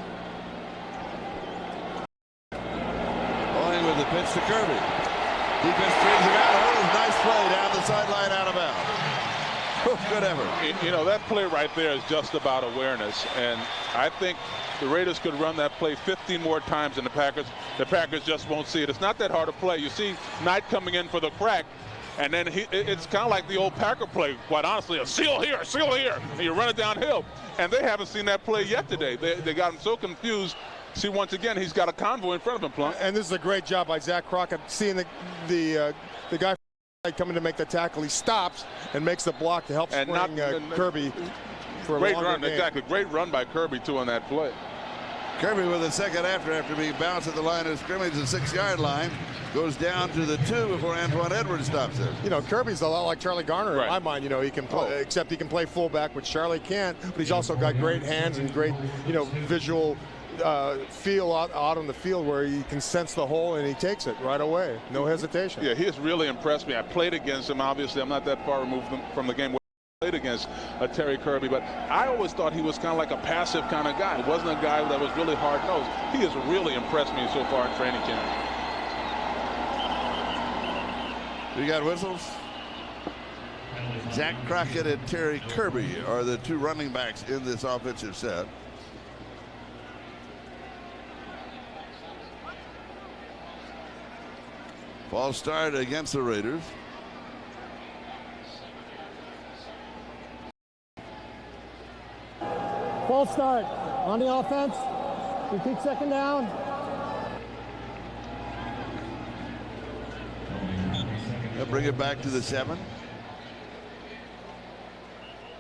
Bowling with the pitch to Kirby. Defense brings him out. Oh, nice play down the sideline, out of bounds. Good effort. That play right there is just about awareness, and I think the Raiders could run that play 15 more times than the Packers. The Packers just won't see it. It's not that hard to play. You see Knight coming in for the crack, and then it's kind of like the old Packer play, quite honestly, a seal here, and you run it downhill. And they haven't seen that play yet today. They got him so confused. See, once again, he's got a convoy in front of him, Plunk. And this is a great job by Zach Crockett, seeing the guy coming to make the tackle. He stops and makes the block to help spring Kirby for a great longer run. game. Exactly, great run by Kirby too on that play. Kirby with a second after being bounced at the line of scrimmage, the 6-yard line, goes down to the 2 before Antoine Edwards stops it. Kirby's a lot like Charlie Garner in my mind. He can play, except he can play fullback, which Charlie can't. But he's also got great hands and great, visual feel out on the field where he can sense the hole and he takes it right away, no hesitation. Yeah, he has really impressed me. I played against him. Obviously, I'm not that far removed from the game. Played against Terry Kirby, but I always thought he was kind of like a passive kind of guy. He wasn't a guy that was really hard-nosed. He has really impressed me so far in training camp. We got whistles. Zach Crockett and Terry Kirby are the 2 running backs in this offensive set. False start against the Raiders. False start on the offense. Repeat second down. They'll bring it back to the 7.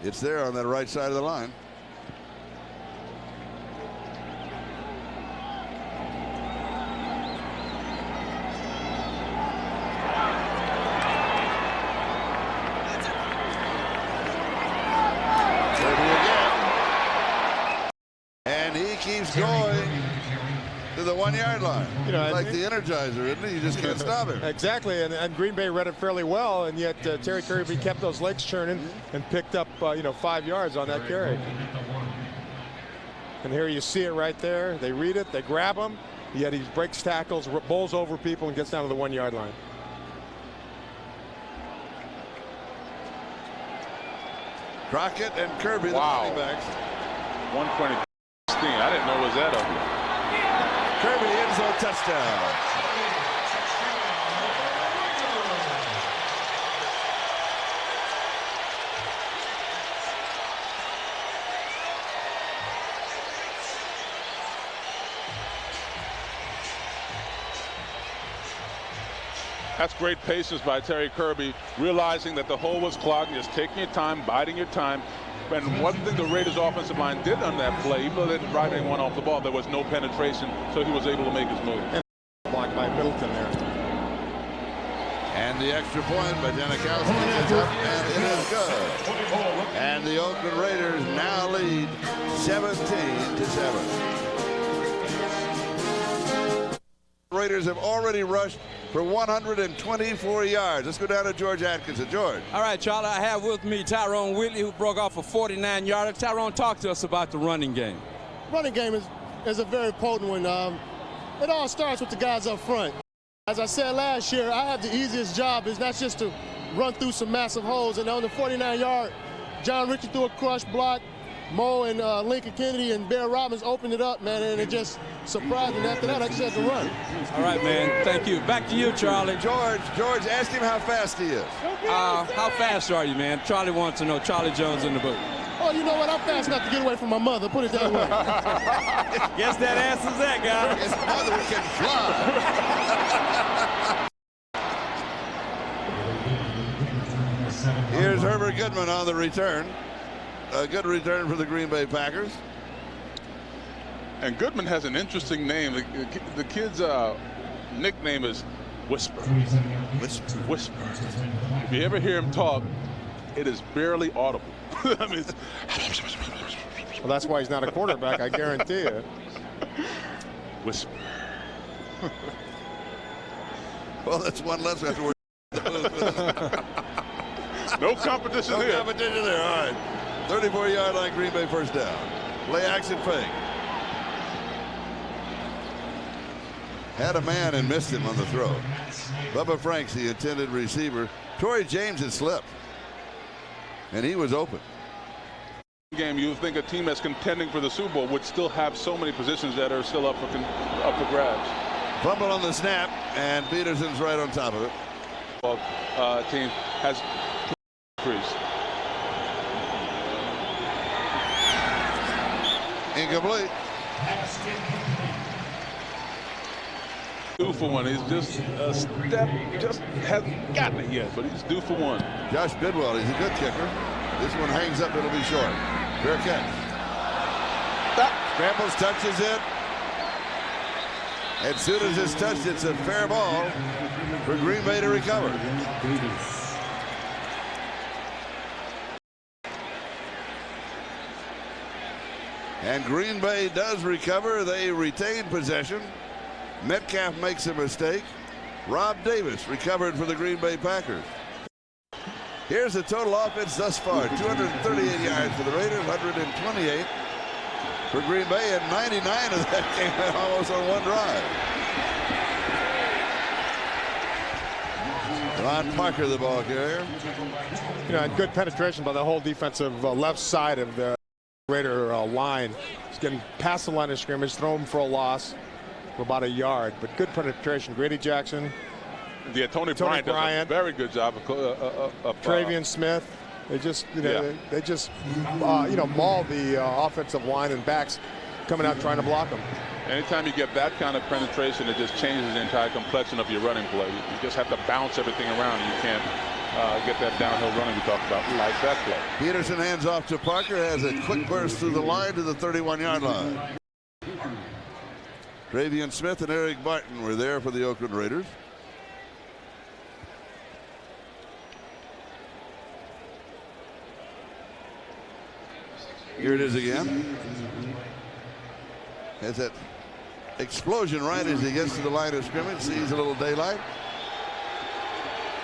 It's there on that right side of the line. Keeps going to the 1-yard line. Like the Energizer, isn't it? You just can't stop him. Exactly, and Green Bay read it fairly well, and yet Terry Kirby kept those legs churning and picked up 5 yards on that carry. And here you see it right there. They read it, they grab him, yet he breaks tackles, bowls over people, and gets down to the 1-yard line. Crockett and Kirby, the running backs. 120. I didn't know it was that ugly. Kirby end zone touchdown. That's great patience by Terry Kirby, realizing that the hole was clogged, just taking your time, biding your time. And one thing the Raiders offensive line did on that play, even though they didn't drive anyone off the ball, there was no penetration, so he was able to make his move. And blocked by Middleton there. And the extra point by Janikowski is up, and it is good. And the Oakland Raiders now lead 17-7. Raiders have already rushed for 124 yards. Let's go down to George Atkinson. George. All right, Charlie, I have with me Tyrone Whitley, who broke off a 49-yarder. Tyrone, talk to us about the running game. Running game is is a very potent one. It all starts with the guys up front. As I said last year, I have the easiest job. It's not just to run through some massive holes. And on the 49-yard, John Ritchie threw a crush block. Mo and Lincoln Kennedy and Bear Robbins opened it up, man, and it just surprised me. After that, I just had to run. All right, man. Thank you. Back to you, Charlie. George, ask him how fast he is. How fast are you, man? Charlie wants to know. Charlie Jones in the booth. Oh, you know what? I'm fast enough to get away from my mother. Put it that way. Guess that answers that, guy. His mother can fly. Here's Herbert Goodman on the return. A good return for the Green Bay Packers. And Goodman has an interesting name. The kid's nickname is Whisper. Whisper. If you ever hear him talk, it is barely audible. I mean, Well, that's why he's not a quarterback, I guarantee you. Whisper. Well, that's one less after we're No competition no here. competition there. All right. 34-yard line, Green Bay first down. Play action fake. Had a man and missed him on the throw. Bubba Franks, the intended receiver. Torrey James had slipped. And he was open. Game, you would think a team that's contending for the Super Bowl would still have so many positions that are still up for grabs. Fumble on the snap, and Peterson's right on top of it. Well, team has increased. Incomplete. Due for one. He's just a step, just hasn't gotten it yet, but he's due for one. Josh Bidwell, he's a good kicker. This one hangs up, it'll be short. Fair catch. Scrambles, touches it. As soon as it's touched, it's a fair ball for Green Bay to recover. And Green Bay does recover. They retain possession. Metcalf makes a mistake. Rob Davis recovered for the Green Bay Packers. Here's the total offense thus far. 238 yards for the Raiders, 128 for Green Bay, and 99 of that came almost on one drive. Ron Parker, the ball carrier. You know, and good penetration by the whole defensive left side of the Raider line. He's getting past the line of scrimmage, throw him for a loss for about a yard, but good penetration. Grady Jackson. Yeah, Tony Bryant does a very good job of Travian Smith. They just, you know, they just, you know, maul the offensive line and backs coming out trying to block them. Anytime you get that kind of penetration, it just changes the entire complexion of your running play. You just have to bounce everything around. You can't get that downhill running we talked about like that play. Peterson hands off to Parker, has a quick burst through the line to the 31-yard line. Travian Smith and Eric Barton were there for the Oakland Raiders. Here it is again. Has that explosion right as he gets to the line of scrimmage, sees a little daylight.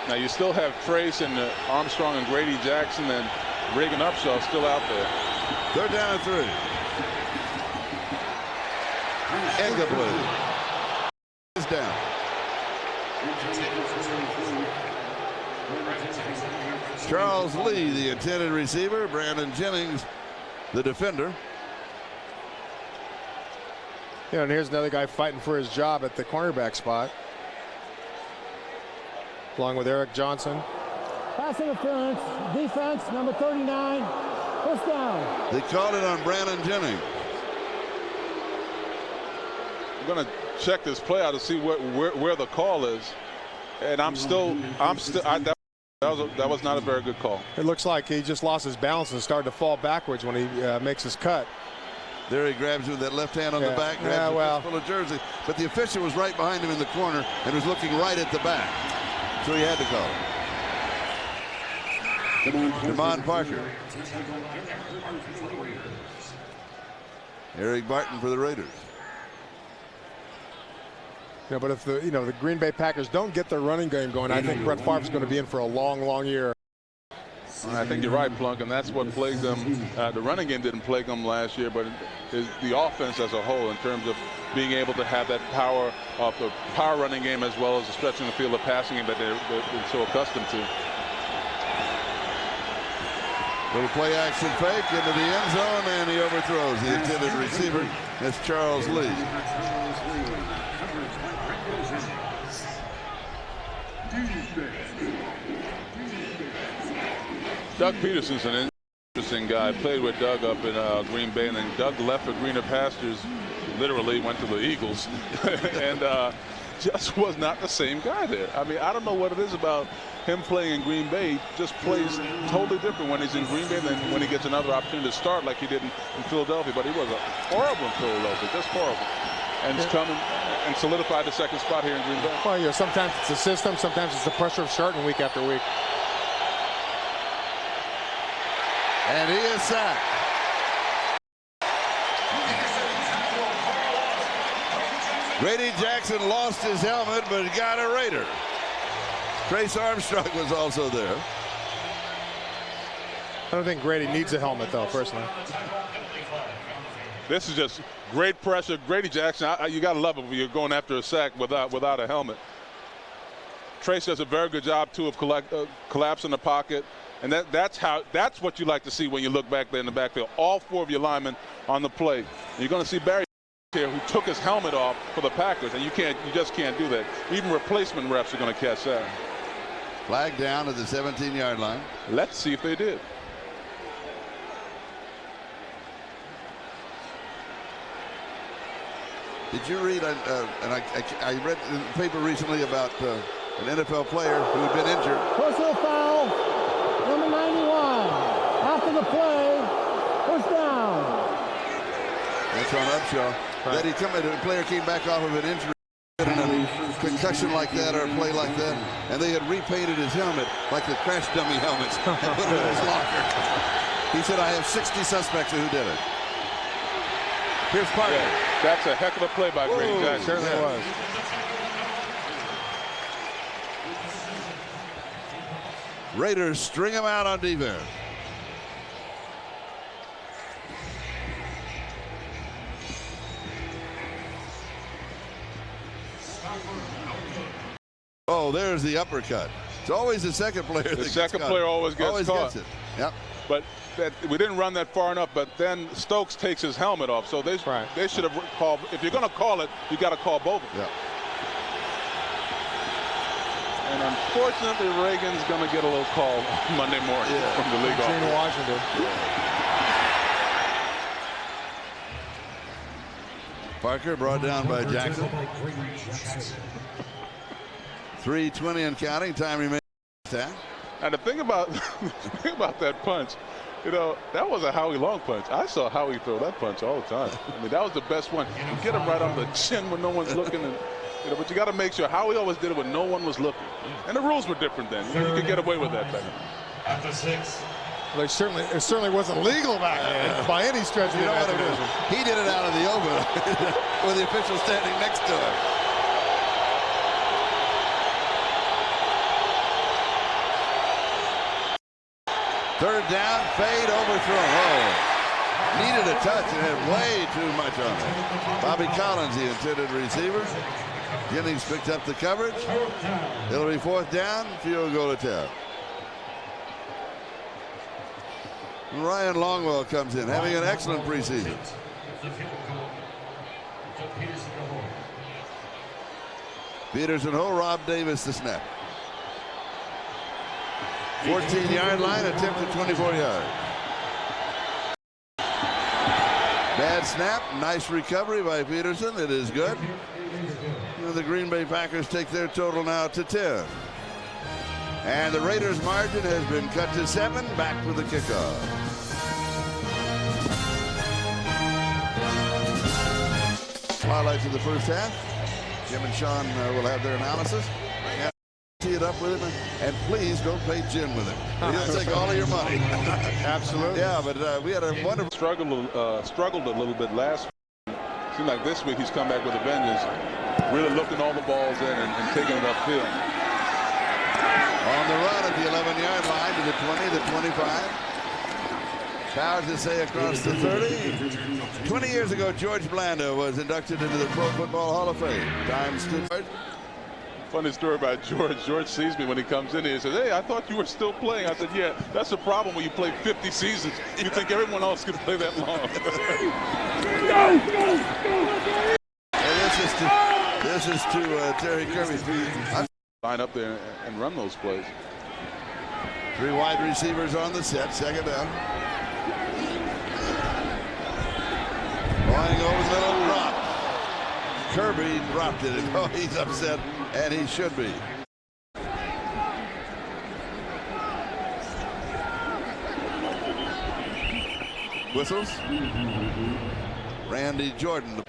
Now you still have Trace and Armstrong and Grady Jackson and Reagan Upshaw still out there. Third down and 3. Incomplete. Is down. Charles Lee, the intended receiver. Brandon Jennings, the defender. You know, and here's another guy fighting for his job at the cornerback spot, along with Eric Johnson. Pass interference, defense, number 39, first down. They called it on Brandon Jennings. I'm going to check this play out to see where the call is, and that was not a very good call. It looks like he just lost his balance and started to fall backwards when he makes his cut. There he grabs with that left hand on the back, grabs the full of jersey. But the official was right behind him in the corner and was looking right at the back. So he had to call. Damon Parker. Eric Barton for the Raiders. Yeah, but if the Green Bay Packers don't get their running game going, I think Brett Favre's going to be in for a long, long year. I think you're right, Plunk, and that's what plagued them. The running game didn't plague them last year, but the offense as a whole, in terms of being able to have that power of the power running game as well as the stretching the field of passing game that they're so accustomed to. Little play action fake into the end zone, and he overthrows the intended receiver. That's Charles Lee. Doug Peterson's an interesting guy. Played with Doug up in Green Bay, and then Doug left for greener pastures, literally went to the Eagles, and just was not the same guy there. I mean, I don't know what it is about him playing in Green Bay. Just plays totally different when he's in Green Bay than when he gets another opportunity to start like he did in Philadelphia. But he was horrible in Philadelphia, just horrible. And he's come and solidified the second spot here in Green Bay. Well, you know, sometimes it's the system, sometimes it's the pressure of starting week after week. And he is sacked. Grady Jackson lost his helmet, but got a Raider. Trace Armstrong was also there. I don't think Grady needs a helmet, though, personally. This is just great pressure. Grady Jackson, you got to love it when you're going after a sack without a helmet. Trace does a very good job, too, of collapsing the pocket. And that's what you like to see when you look back there in the backfield. All four of your linemen on the play. You're going to see Barry here, who took his helmet off for the Packers, and you just can't do that. Even replacement refs are going to catch that. Flag down at the 17-yard line. Let's see if they did. Did you read? And I read in the paper recently about an NFL player who had been injured. Personal foul, number 91. After the play, first down. That's on Upshaw. Right. That the player came back off of an injury, and a concussion like that or a play like that, and they had repainted his helmet like the crash dummy helmets and put it in his locker. He said, "I have 60 suspects who did it." Here's Parker. Yeah, that's a heck of a play by Grady Jackson. Certainly was. Raiders string him out on defense. Oh, there's the uppercut. It's always the second player. The second player always gets caught. Gets it. Yep. But we didn't run that far enough. But then Stokes takes his helmet off. So they should have called. If you're going to call it, you got to call both of them. Yep. And unfortunately, Reagan's going to get a little call Monday morning from the league office. Washington. Parker brought down by Jackson. 3:20 and counting. Time remains. And the thing about that punch, you know, that was a Howie Long punch. I saw Howie throw that punch all the time. I mean, that was the best one. You get him right on the chin when no one's looking, and but you got to make sure. Howie always did it when no one was looking, and the rules were different then. You could get away with that back then. After 6. Well, it certainly wasn't legal back then by any stretch of the imagination. He did it out of the open with the official standing next to him. Third down, fade, overthrown. Oh, needed a touch and had way too much on it. Bobby Collins, the intended receiver. Jennings picked up the coverage. It'll be fourth down, field goal attempt. Ryan Longwell comes in, having an excellent preseason. Peterson, Rob Davis the snap. 14-yard line, attempted 24 yards. Bad snap, nice recovery by Peterson. It is good. And the Green Bay Packers take their total now to 10. And the Raiders' margin has been cut to 7. Back with the kickoff. Highlights of the first half. Jim and Sean will have their analysis. Tee it up with him, and please don't play gin with him. He'll take all of your money. Absolutely. Yeah, but we had a wonderful struggled a little bit last week. Seems like this week he's come back with a vengeance, really looking all the balls in and taking it upfield. On the run at the 11-yard line to the 20, the 25. Powers to say across the 30. 20 years ago, George Blanda was inducted into the Pro Football Hall of Fame. Time stood. Funny story about George. George sees me when he comes in here. He says, "Hey, I thought you were still playing." I said, "Yeah, that's the problem when you play 50 seasons. You think everyone else can play that long." This is to Terry Kirby. Line up there and run those plays. 3 wide receivers on the set. Second down. Going over the middle, drop. Kirby dropped it. Oh, he's upset, and he should be. Whistles. Randy Jordan.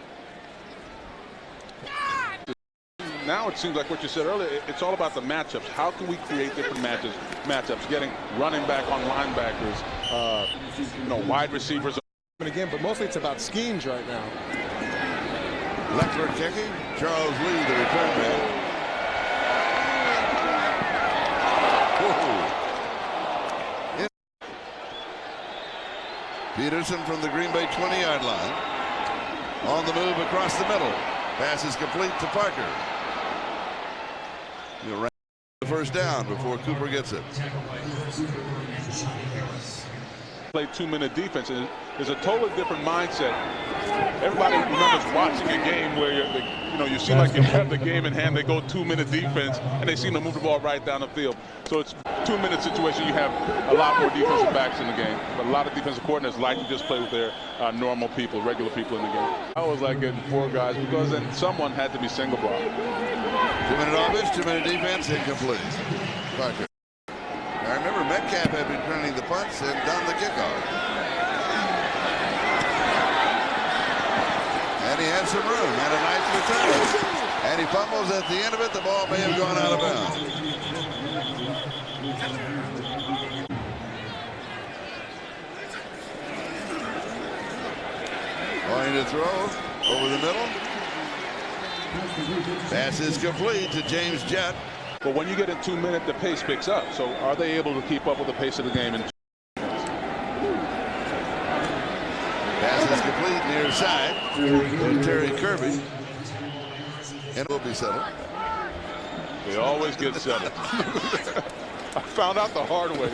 Now it seems like what you said earlier, it's all about the matchups. How can we create different matchups? Getting running back on linebackers, wide receivers. Again, but mostly it's about schemes right now. Leftward kicking. Charles Lee, the return man. Peterson from the Green Bay 20-yard line. On the move across the middle. Pass is complete to Parker. He'll run the first down before Cooper gets it. Play 2-minute defense, and there's a totally different mindset. Everybody remembers watching a game where you seem like you have the game in hand. They go 2-minute defense, and they seem to move the ball right down the field. So it's 2-minute situation. You have a lot more defensive backs in the game, but a lot of defensive coordinators like to just play with their normal people, regular people in the game. I always like getting 4 guys because then someone had to be single block. 2-minute offense, 2-minute defense, incomplete. Parker. I remember Metcalf had been returning the punts and done the kickoff. And he had some room, had a nice return. And he fumbles at the end of it. The ball may have gone out of bounds. Going to throw over the middle. Pass is complete to James Jett. But when you get in 2 minutes, the pace picks up. So are they able to keep up with the pace of the game? Pass is complete near side to Terry Kirby. And it will be settled. They always get settled. I found out the hard way.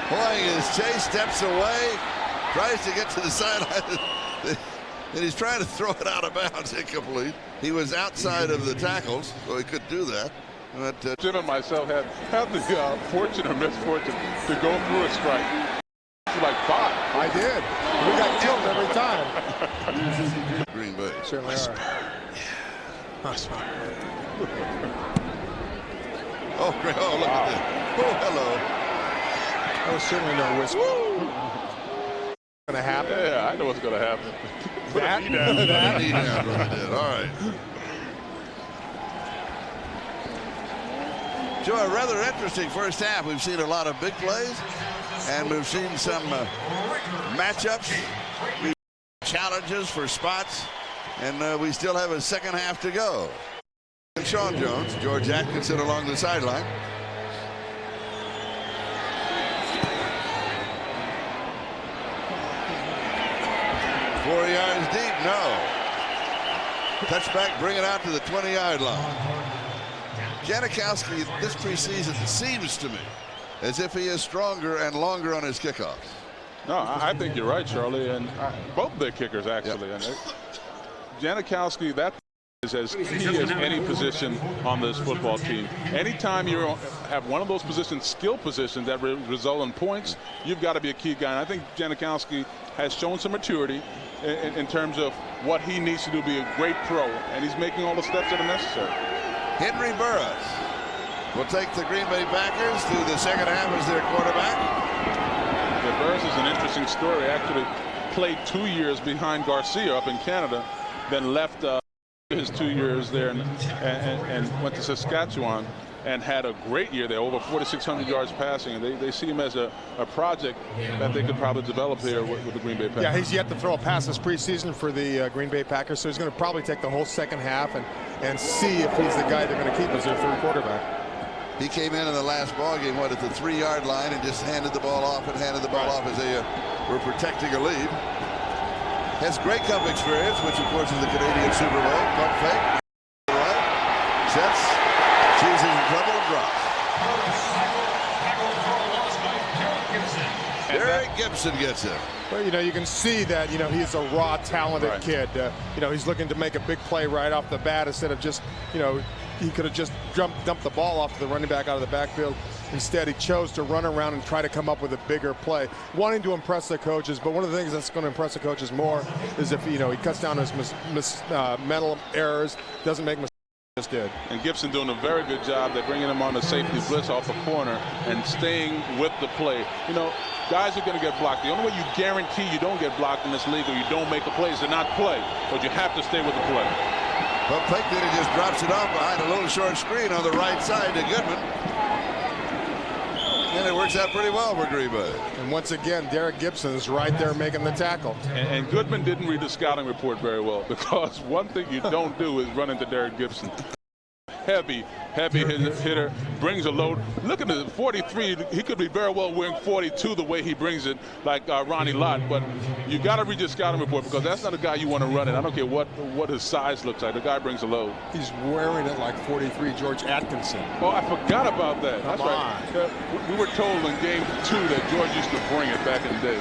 Hoying is chased, steps away, tries to get to the sideline. And he's trying to throw it out of bounds, incomplete. He was outside of the tackles, so he could do that. But Jim and myself had the fortune or misfortune to go through a strike. Like 5. I did. We got killed every time. Green Bay. Certainly are. Oh, great. Oh, look at that. Oh, hello. That was certainly no whisper. Going to happen? Yeah, I know what's going to happen. That? Knee down, really did. All right. Joe, a rather interesting first half. We've seen a lot of big plays, and we've seen some matchups, challenges for spots, and we still have a second half to go. And Sean Jones, George Atkinson along the sideline. Four yards deep, no. Touchback, bring it out to the 20-yard line. Janikowski, this preseason, seems to me as if he is stronger and longer on his kickoffs. No, I think you're right, Charlie, and both of their kickers, actually. Yep. And Janikowski, that is as key as any position on this football team. Anytime you have one of those positions, skill positions that result in points, you've got to be a key guy. And I think Janikowski has shown some maturity in terms of what he needs to do to be a great pro, and he's making all the steps that are necessary. Henry Burris will take the Green Bay Packers through the second half as their quarterback. Yeah, Burris is an interesting story. Actually played 2 years behind Garcia up in Canada, then left his 2 years there and went to Saskatchewan and had a great year there, over 4,600 yards passing. And they see him as a project that they could probably develop here with the Green Bay Packers. Yeah, he's yet to throw a pass this preseason for the Green Bay Packers, so he's going to probably take the whole second half and see if he's the guy they're going to keep as their third quarterback. He came in the last ball game, at the 3-yard line and just handed the ball off as they were protecting a lead. Has Grey Cup experience, which of course is the Canadian Super Bowl. Pump fake. Right. Sets. Sees he's in trouble and drops. Derek Gibson gets it. Well, you can see that, he's a raw, talented kid. He's looking to make a big play right off the bat instead of just, he could have just dumped the ball off the running back out of the backfield. Instead, he chose to run around and try to come up with a bigger play, wanting to impress the coaches. But one of the things that's going to impress the coaches more is if, he cuts down his mental errors, doesn't make mistakes. Just did. And Gibson doing a very good job. They're bringing him on a safety blitz off the corner and staying with the play. Guys are going to get blocked. The only way you guarantee you don't get blocked in this league or you don't make a play is to not play. But you have to stay with the play. Well, Fake did it, just drops it off behind a little short screen on the right side to Goodman. And it works out pretty well for Green Bay. And once again, Derek Gibson is right there making the tackle. And Goodman didn't read the scouting report very well, because one thing you don't do is run into Derek Gibson. Heavy hitter, brings a load. Look at the 43. He could be very well wearing 42 the way he brings it, like Ronnie Lott. But you got to read your scouting report, because that's not a guy you want to run in. I don't care what his size looks like. The guy brings a load. He's wearing it like 43 George Atkinson. Oh, I forgot about that. That's right. We were told in game 2 that George used to bring it back in the day.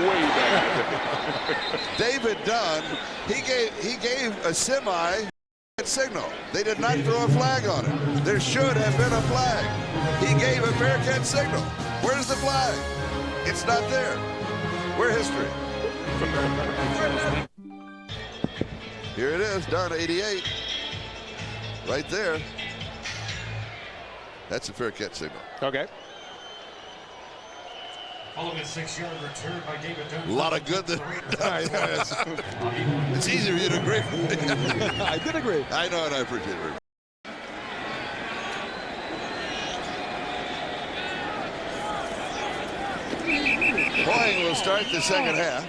Way back in the day. David Dunn, he gave a semi signal. They did not throw a flag on it. There should have been a flag. He gave a fair catch signal. Where's the flag? It's not there. We're history. Here it is, Dunn, 88. Right there. That's a fair catch signal. Okay. Following a 6-yard return by David Dunn. A lot of good that it's easy for you to agree with me. I did agree. I know, and I appreciate it. Coyne will start the second half.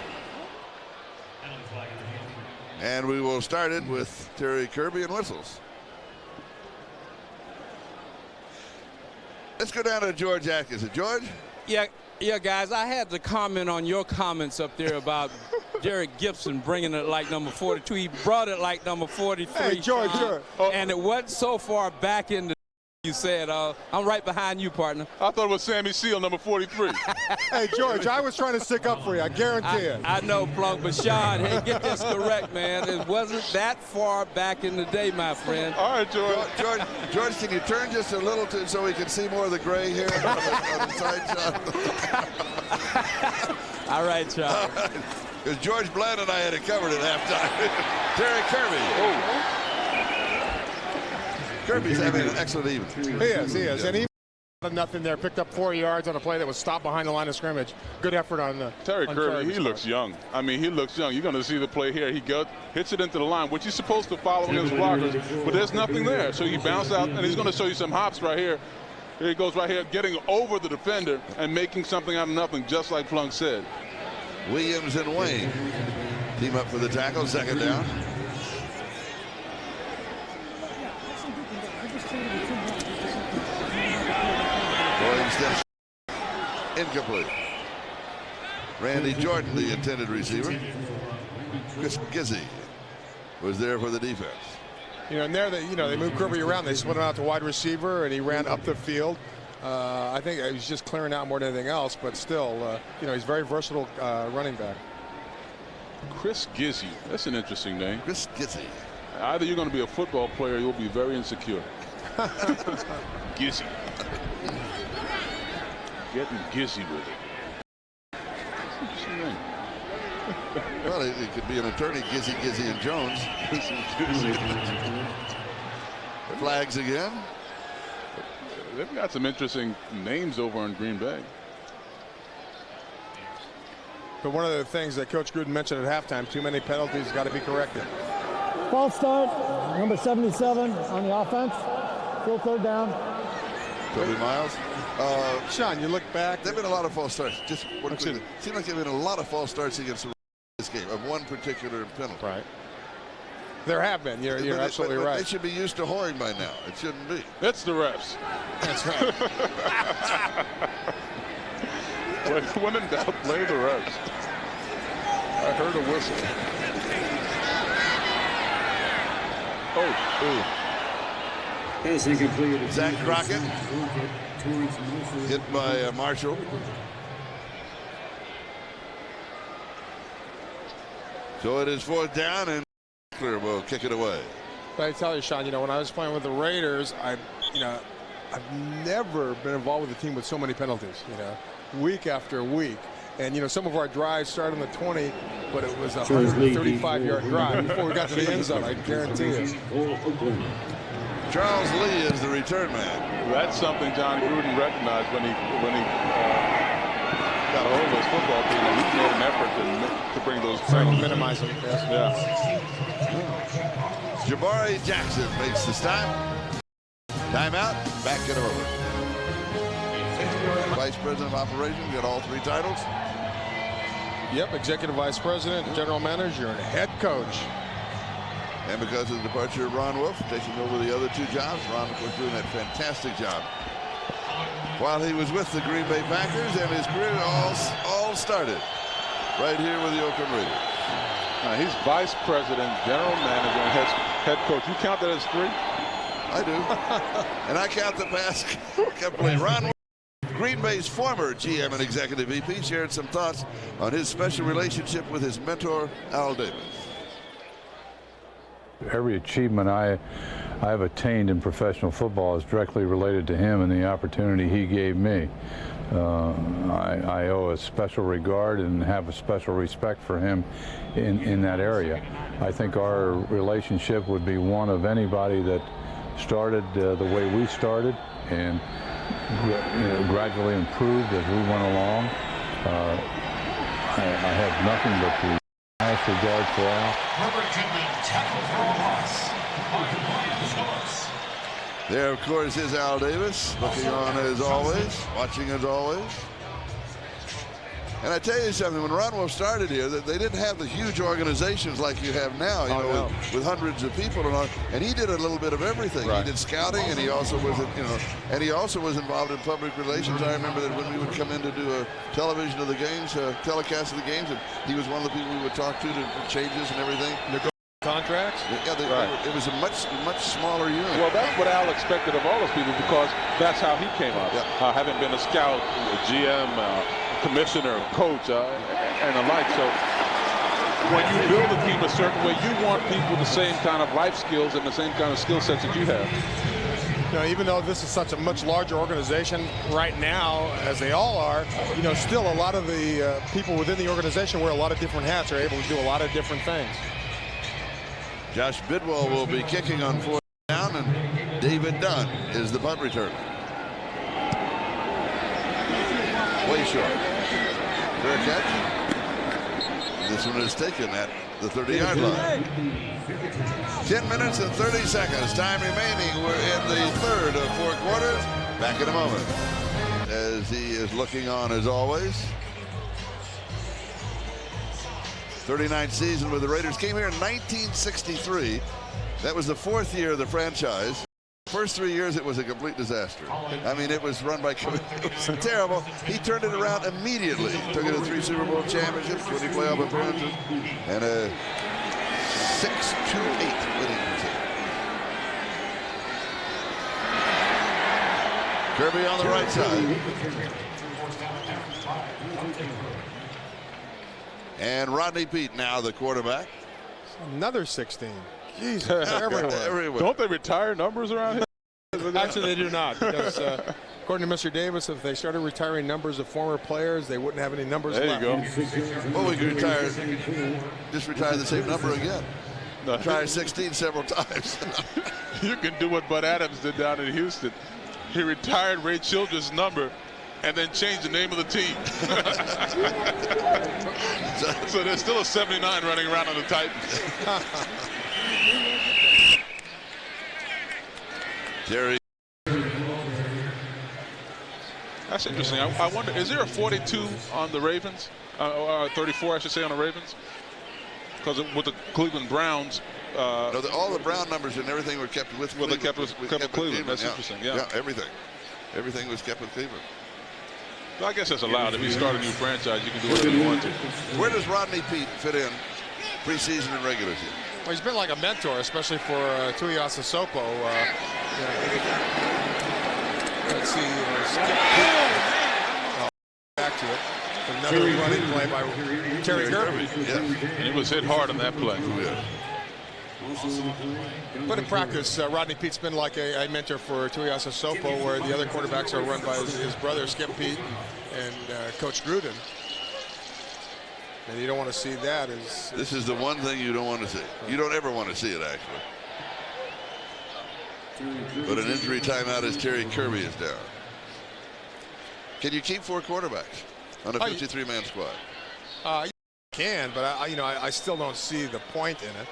And we will start it with Terry Kirby and whistles. Let's go down to George Atkinson. George? Yeah, guys, I had to comment on your comments up there about Derek Gibson bringing it like number 42. He brought it like number 43. Hey, George, and it wasn't so far back in the you said. I'm right behind you, partner. I thought it was Sammy Seal, number 43. Hey, George, I was trying to stick up for you. I guarantee it. I know, Plunk, but Sean, hey, get this correct, man. It wasn't that far back in the day, my friend. All right, George. George, can you turn just a little so we can see more of the gray here on the side shot? All right, Sean. Because George Bland and I had it covered at halftime. Terry Kirby. Oh. Kirby's having an excellent evening. He is. And he nothing there. Picked up 4 yards on a play that was stopped behind the line of scrimmage. Good effort on the Terry Kirby. He looks young. I mean, he looks young. You're going to see the play here. He hits it into the line, which he's supposed to follow against blockers, but there's nothing there. So he bounced out, and he's going to show you some hops right here. Here he goes right here, getting over the defender and making something out of nothing, just like Plunk said. Williams and Wayne team up for the tackle, second down. Steps incomplete. Randy Jordan, the intended receiver. Chris Gizzy was there for the defense. And there they moved Kirby around. They split him out to wide receiver, and he ran up the field. I think he was just clearing out more than anything else, but still, he's very versatile running back. Chris Gizzy. That's an interesting name. Chris Gizzy. Either you're going to be a football player or you'll be very insecure. Gizzy. Getting Gizzy with it. Well, it could be an attorney, Gizzy and Jones. Flags again. They've got some interesting names over in Green Bay. But one of the things that Coach Gruden mentioned at halftime, too many penalties got to be corrected. False start, number 77 on the offense. Still third down. Toby Miles. Sean, you look back. There have been a lot of false starts. Just one quick. It seemed like there have been a lot of false starts against this game of one particular penalty. Right. There have been. You're absolutely but right. They should be used to whoring by now. It shouldn't be. It's the refs. That's right. When in doubt, play the refs. I heard a whistle. Oh, Pass incomplete. Zach Crockett Towards Marshall. hit by Marshall. So it is 4th down, and Clear will kick it away. But I tell you, Sean, when I was playing with the Raiders, I've never been involved with a team with so many penalties, week after week. And, some of our drives started on the 20, but it was a 135-yard drive before we got to the end zone, I guarantee you. Charles Lee is the return man. that's something John Gruden recognized when he got a hold of his football team. He made an effort to bring those penalties. Minimize them. Yes. Yeah. Jabari Jackson makes the stop. Timeout. Back it over. Vice President of Operations, got all 3 titles. Yep, Executive Vice President, General Manager, and Head Coach. And because of the departure of Ron Wolf, taking over the other 2 jobs, Ron, of course, doing that fantastic job while he was with the Green Bay Packers, and his career all started right here with the Oakland Raiders. He's Vice President, General Manager, and Head Coach. You count that as 3? I do. And I count the past company. Ron Wolf, Green Bay's former GM and Executive VP, shared some thoughts on his special relationship with his mentor, Al Davis. Every achievement I have attained in professional football is directly related to him and the opportunity he gave me. I owe a special regard and have a special respect for him in that area. I think our relationship would be one of anybody that started the way we started and gradually improved as we went along. I have nothing but the highest regard for Al. There, of course, is Al Davis, looking on as always, watching as always. And I tell you something, when Ron Wolf started here, they didn't have the huge organizations like you have now, with hundreds of people and all. And he did a little bit of everything. Right. He did scouting, and he also was, and he also was involved in public relations. I remember that when we would come in to do a television of the games, telecast of the games, and he was one of the people we would talk to changes and everything. Contracts? Yeah, it was a much smaller unit. Well, that's what Al expected of all those people because that's how he came up. Yeah. Having been a scout, a GM, commissioner, coach, and the like. So when you build a team a certain way, you want people the same kind of life skills and the same kind of skill sets that you have. Even though this is such a much larger organization right now, as they all are, still a lot of the people within the organization wear a lot of different hats, are able to do a lot of different things. Josh Bidwell will be kicking on 4th down, and David Dunn is the punt returner. Way short. Fair catch. This one is taken at the 30-yard line. 10 minutes and 30 seconds. Time remaining. We're in the 3rd of 4 quarters. Back in a moment. As he is looking on as always. 39th season with the Raiders. Came here in 1963. That was the 4th year of the franchise. First 3 years, it was a complete disaster. I mean, it was run by, it was terrible. He turned it around immediately. Took it to 3 Super Bowl championships, 20 playoff appearances, and a 6-2-8 winning percentage. Kirby on the right side. And Rodney Peete now the quarterback. Another 16. Jesus, everywhere. Don't they retire numbers around here? Actually, they do not. Because, according to Mr. Davis, if they started retiring numbers of former players, they wouldn't have any numbers left. There you go. Well, we could just retire the same number again. No. Retire 16 several times. You can do what Bud Adams did down in Houston. He retired Ray Childress' number and then changed the name of the team. So there's still a 79 running around on the Titans. Jerry. That's interesting. I wonder, is there a 42 on the Ravens? 34, I should say, on the Ravens? Because with the Cleveland Browns, No, all the Brown numbers and everything were kept with Cleveland. Well, they kept with Cleveland. That's interesting. Yeah, everything was kept with Cleveland. Well, I guess that's allowed. If you start a new franchise, you can do whatever you want to. Where does Rodney Peete fit in preseason and regular season? Well, he's been like a mentor, especially for Tuiasa Sopo. Let's see. Back to it. Another running play by Terry Kirby. Yeah. And he was hit hard on that play. Yeah. But in practice, Rodney Pete's been like a mentor for Tuiasa Sopo, where the other quarterbacks are run by his brother, Skip Peete, and Coach Gruden. And you don't want to see that. This is the one thing you don't want to see. You don't ever want to see it, actually. But an injury timeout as Terry Kirby is down. Can you keep 4 quarterbacks on a 53-man squad? You can, but I still don't see the point in it.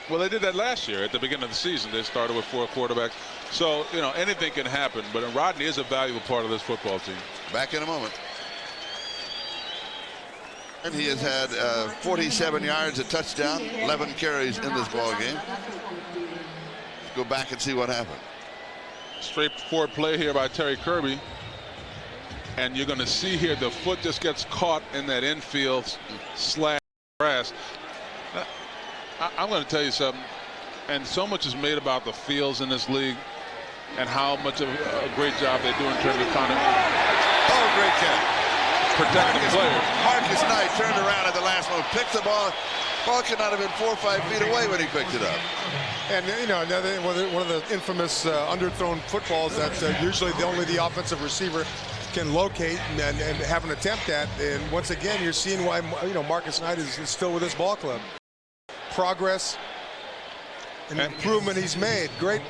Well, they did that last year at the beginning of the season. They started with 4 quarterbacks. So, anything can happen. But Rodney is a valuable part of this football team. Back in a moment. And he has had 47 yards, a touchdown, 11 carries in this ball game. Let's go back and see what happened. Straightforward play here by Terry Kirby. And you're going to see here the foot just gets caught in that infield slash grass. I'm going to tell you something, and so much is made about the fields in this league and how much of a great job they do in terms of kind of great catch. Protecting the players. Marcus Knight turned around at the last moment, picked the ball. Ball could not have been 4 or 5 feet away when he picked it up. And one of the infamous underthrown footballs that usually only the offensive receiver can locate and have an attempt at. And once again, you're seeing why Marcus Knight is still with his ball club. Progress and improvement he's made. Great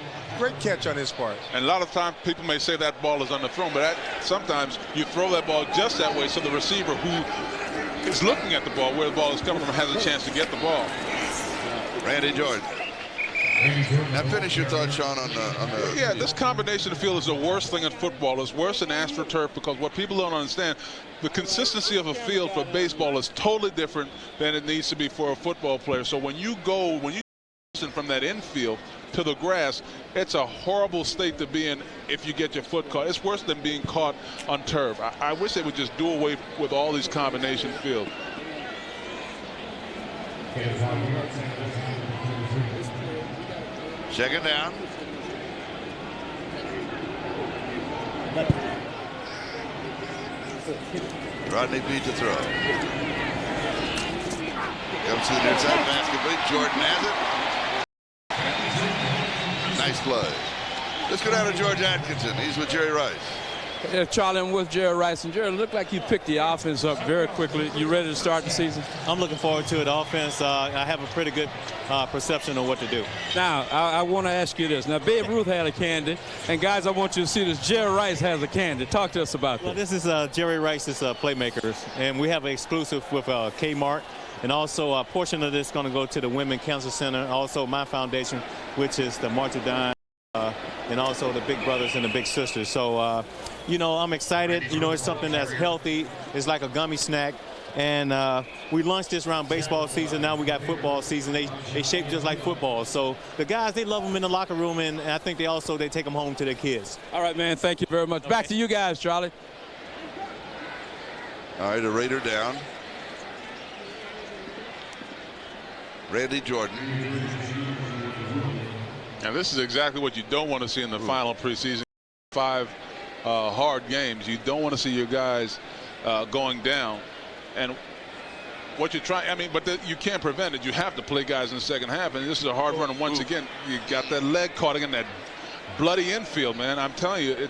catch on his part. And a lot of times people may say that ball is underthrown, but sometimes you throw that ball just that way so the receiver who is looking at the ball, where the ball is coming from, has a chance to get the ball. Randy Jordan. Now finish your thoughts, Sean, on the... Yeah, this combination of field is the worst thing in football. It's worse than AstroTurf because what people don't understand, the consistency of a field for baseball is totally different than it needs to be for a football player. So when you from that infield to the grass, it's a horrible state to be in if you get your foot caught. It's worse than being caught on turf. I wish they would just do away with all these combination fields. Second down. Rodney Peete to throw. Comes to the near side, pass complete. Jordan has it. Nice play. Let's go down to George Atkinson. He's with Jerry Rice. Yeah, Charlie, I'm with Jerry Rice. And Jerry, it looked like you picked the offense up very quickly. You ready to start the season? I'm looking forward to it. Offense, I have a pretty good perception of what to do. Now, I want to ask you this. Now, Babe Ruth had a candy. And, guys, I want you to see this. Jerry Rice has a candy. Talk to us about Well, this. this is Jerry Rice's Playmakers. And we have an exclusive with Kmart. And also a portion of this is going to go to the Women Cancer Center. Also my foundation, which is the March of Dimes. And also the Big Brothers and the Big Sisters. So, I'm excited. It's something that's healthy. It's like a gummy snack. And we launched this around baseball season. Now we got football season. They shape just like football. So the guys, they love them in the locker room. And I think they take them home to their kids. All right, man. Thank you very much. Back to you guys, Charlie. All right, a Raider down. Randy Jordan. And this is exactly what you don't want to see in the final preseason. 5 hard games. You don't want to see your guys going down. And what you're trying, but you can't prevent it. You have to play guys in the second half. And this is a hard run. And once again, you got that leg caught in that bloody infield, man. I'm telling you,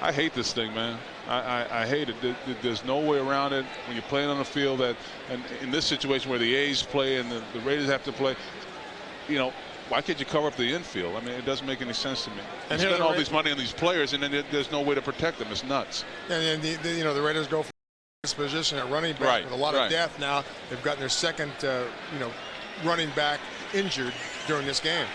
I hate this thing, man. I hate it. There's no way around it when you're playing on the field and in this situation where the A's play and the Raiders have to play, why can't you cover up the infield? It doesn't make any sense to me. You spend all this money on these players, and then there's no way to protect them. It's nuts. And the Raiders go for this position at running back with a lot of depth now. They've gotten their second, running back injured during this game.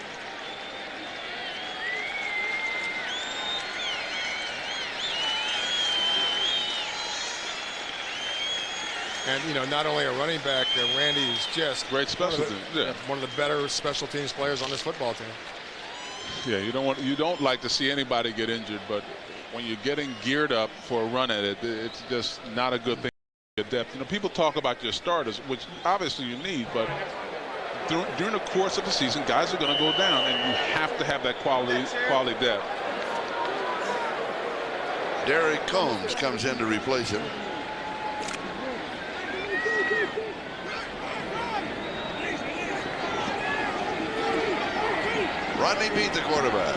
And, you know, not only a running back, Randy is just great special teams. Yeah. One of the better special teams players on this football team. Yeah, you don't like to see anybody get injured, but when you're getting geared up for a run at it, it's just not a good thing. Your depth. You know, people talk about your starters, which obviously you need, but during the course of the season, guys are going to go down, and you have to have that quality depth. Derek Combs comes in to replace him. Rodney Peete, the quarterback.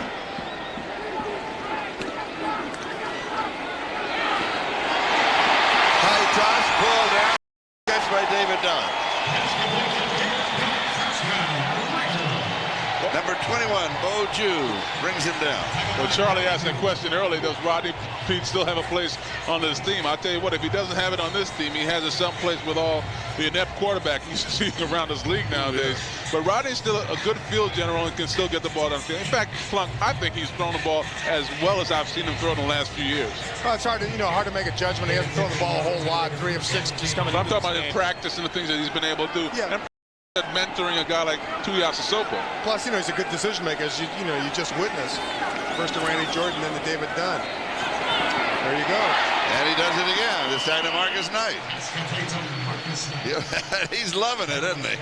High toss, pulled down, catch by David Dunn. Number 21, Bo Jew, brings him down. Well, Charlie asked a question earlier, does Rodney Peete still have a place on this team? I'll tell you what, if he doesn't have it on this team, he has it someplace with all the inept quarterback he's seeing around this league nowadays. But Rodney's still a good field general and can still get the ball downfield. In fact, Plunk, I think he's thrown the ball as well as I've seen him throw in the last few years. Well, it's hard to make a judgment. He hasn't thrown the ball a whole lot. 3 of 6 just coming. But I'm talking about in practice and the things that he's been able to do. Yeah. And mentoring a guy like Tuiasosopo. Plus, you know, he's a good decision maker, as you just witnessed. First to Randy Jordan, then to David Dunn. There you go. And he does it again, this time to Marcus Knight. He's loving it, isn't he?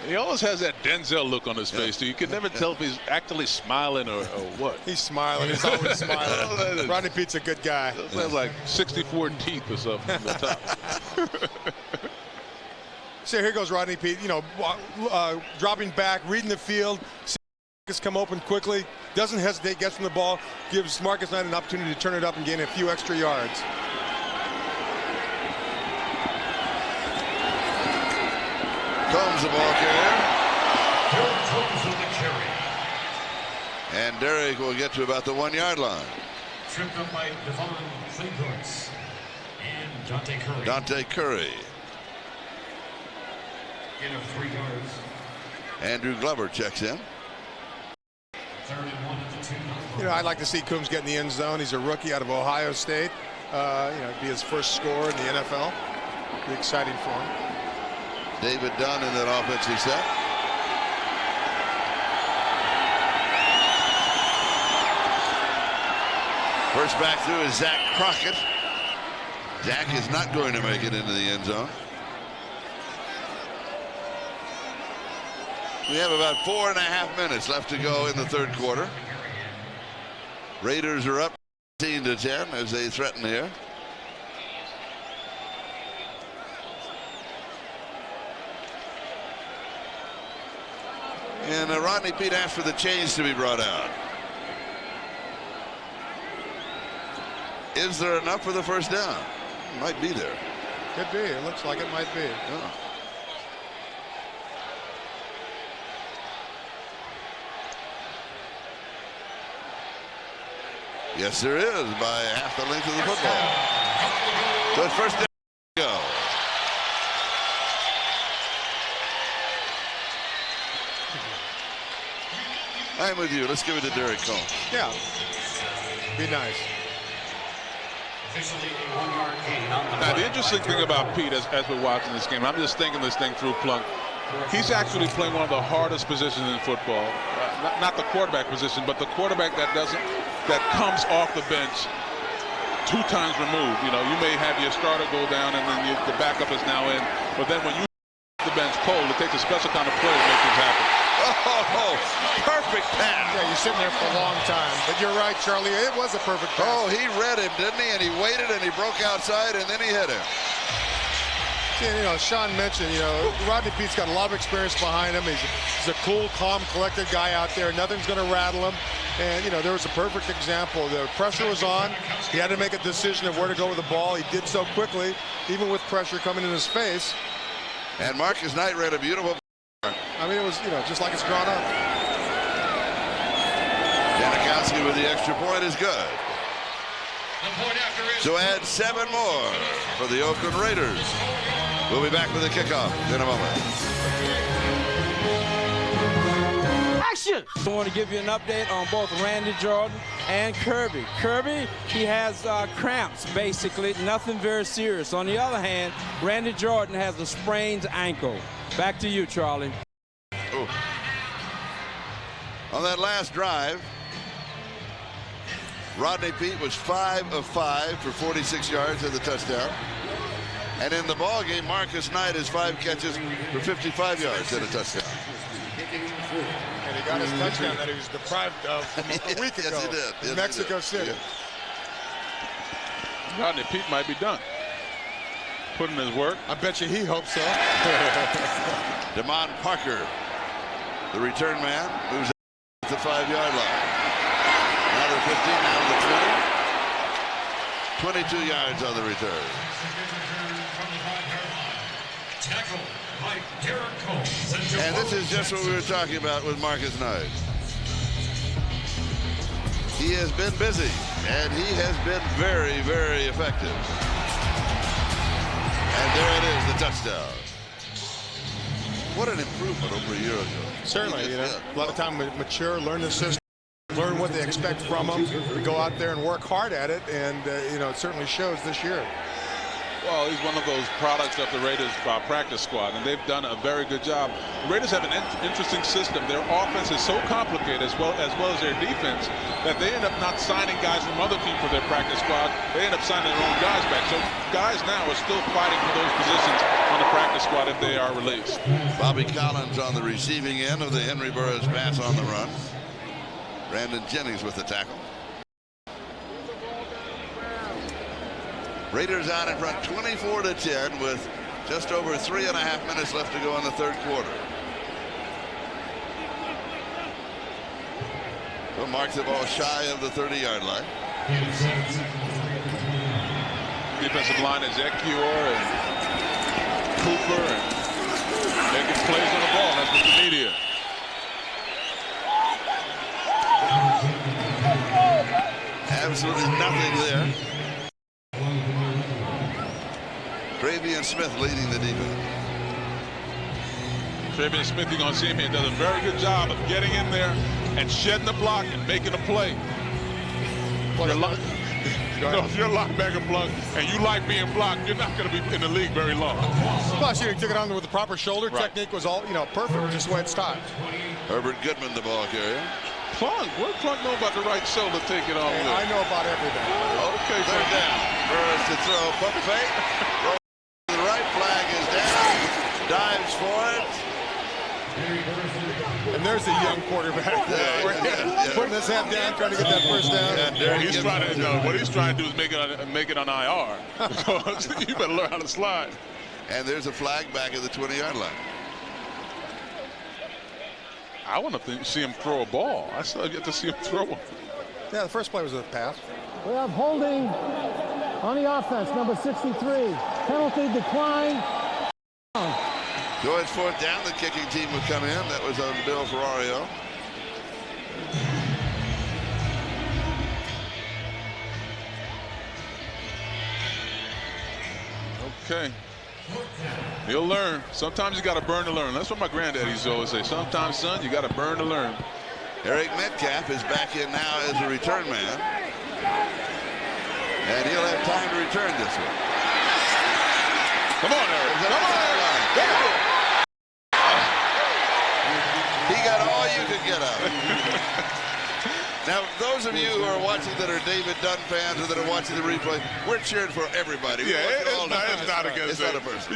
He always has that Denzel look on his face, too. You can never tell if he's actually smiling or what. He's smiling. He's always smiling. Rodney Pete's a good guy. He has like 64 teeth or something on the top. So here goes Rodney Peete, you know, dropping back, reading the field, seeing Marcus come open quickly, doesn't hesitate, gets from the ball, gives Marcus Knight an opportunity to turn it up and gain a few extra yards. Combs the ball carrier. And Derek will get to about the 1-yard line. Tripped up by Devon Claybrooks and Dante Curry. Dante Curry. Gain of 3 yards. Andrew Glover checks in. 3rd and 1 at the 2. You know, I'd like to see Coombs get in the end zone. He's a rookie out of Ohio State. You know, it'd be his first score in the NFL. Be exciting for him. David Dunn in that offensive set. First back through is Zach Crockett. Zach is not going to make it into the end zone. We have about 4.5 minutes left to go in the third quarter. Raiders are up 15-10 as they threaten here. And Rodney Peete asked for the chains to be brought out. Is there enough for the first down? Might be there. Could be. It looks like it might be. Yeah. Yes, there is, by half the length of the football. So it's first down to go. I'm with you. Let's give it to Derek Combs. Yeah. Be nice. Now, the interesting thing about Pete as we're watching this game, I'm just thinking this thing through, Plunk. He's actually playing one of the hardest positions in football. Not the quarterback position, but the quarterback that comes off the bench 2 times removed. You know, you may have your starter go down and then the backup is now in. But then when you the bench cold, it takes a special kind of play to make things happen. Oh, perfect pass. Yeah, you're sitting there for a long time. But you're right, Charlie. It was a perfect pass. Oh, he read him, didn't he? And he waited and he broke outside and then he hit him. You know, Sean mentioned, you know, Rodney Pete's got a lot of experience behind him. He's a cool, calm, collected guy out there. Nothing's going to rattle him. And, you know, there was a perfect example. The pressure was on. He had to make a decision of where to go with the ball. He did so quickly, even with pressure coming in his face. And Marcus Knight ran a beautiful. I mean, it was, you know, just like it's drawn up. Janikowski with the extra point is good. So add 7 more for the Oakland Raiders. We'll be back with the kickoff in a moment. I want to give you an update on both Randy Jordan and Kirby. Kirby, he has cramps, basically, nothing very serious. On the other hand, Randy Jordan has a sprained ankle. Back to you, Charlie. Ooh. On that last drive, Rodney Peete was 5 of 5 for 46 yards and the touchdown. And in the ball game, Marcus Knight has 5 catches for 55 yards and a touchdown. And he got his touchdown that he was deprived of a week ago Yes, he did. in Yes, Mexico he did. City. Yeah. Rodney Peete might be done. Put in his work. I bet you he hopes so. Damon Parker, the return man, moves at the 5-yard line. Now the 15, now the 20. 22 yards on the return. Tackle by Derek Combs. And this is just what we were talking about with Marcus Knight. He has been busy, and he has been very, very effective. And there it is, the touchdown. What an improvement over a year ago. Certainly, you know, a lot of time mature, learn the system, learn what they expect from them, go out there and work hard at it, and you know, it certainly shows this year. Well, he's one of those products of the Raiders practice squad, and they've done a very good job. The Raiders have an interesting system. Their offense is so complicated, as well as their defense, that they end up not signing guys from other teams for their practice squad. They end up signing their own guys back. So guys now are still fighting for those positions on the practice squad if they are released. Bobby Collins on the receiving end of the Henry Burris pass on the run. Brandon Jennings with the tackle. Raiders out in front 24-10 with just over 3.5 minutes left to go in the third quarter. We'll mark the ball shy of the 30-yard line. Defensive line is Ekior and Cooper, and making plays on the ball. That's what you need here. Absolutely nothing there. Travion Smith leading the defense. Travion Smith, you're going to see him here, does a very good job of getting in there and shedding the block and making a play. If you're a linebacker block and you like being blocked, you're not going to be in the league very long. Plus, you took it on with the proper shoulder. Right. Technique was all, you know, perfect, just the way it's taught. Herbert Goodman, the ball carrier. Plunk, what did Plunk know about the right shoulder to take it on with? I know about everything. Okay, Third down. Burris to throw. Pump fake. Roll to the right. Flag is down. Dives for it. And there's a young quarterback putting his head down, trying to get that first down. What he's trying to do is make it on IR. So you better learn how to slide. And there's a flag back at the 20-yard line. I want to see him throw a ball. I still get to see him throw one. Yeah, the first play was a pass. We have holding on the offense, number 63. Penalty decline. So it's fourth down. The kicking team would come in. That was on Bill Ferrario. Okay. You'll learn. Sometimes you got to burn to learn. That's what my granddaddy used to always say. Sometimes, son, you got to burn to learn. Eric Metcalf is back in now as a return man. And he'll have time to return this one. Come on, Eric. Come on, Eric. He got all you could get out of it. Now, those of you who are watching that are David Dunn fans or that are watching the replay, we're cheering for everybody. Yeah, it's not against It's not a person.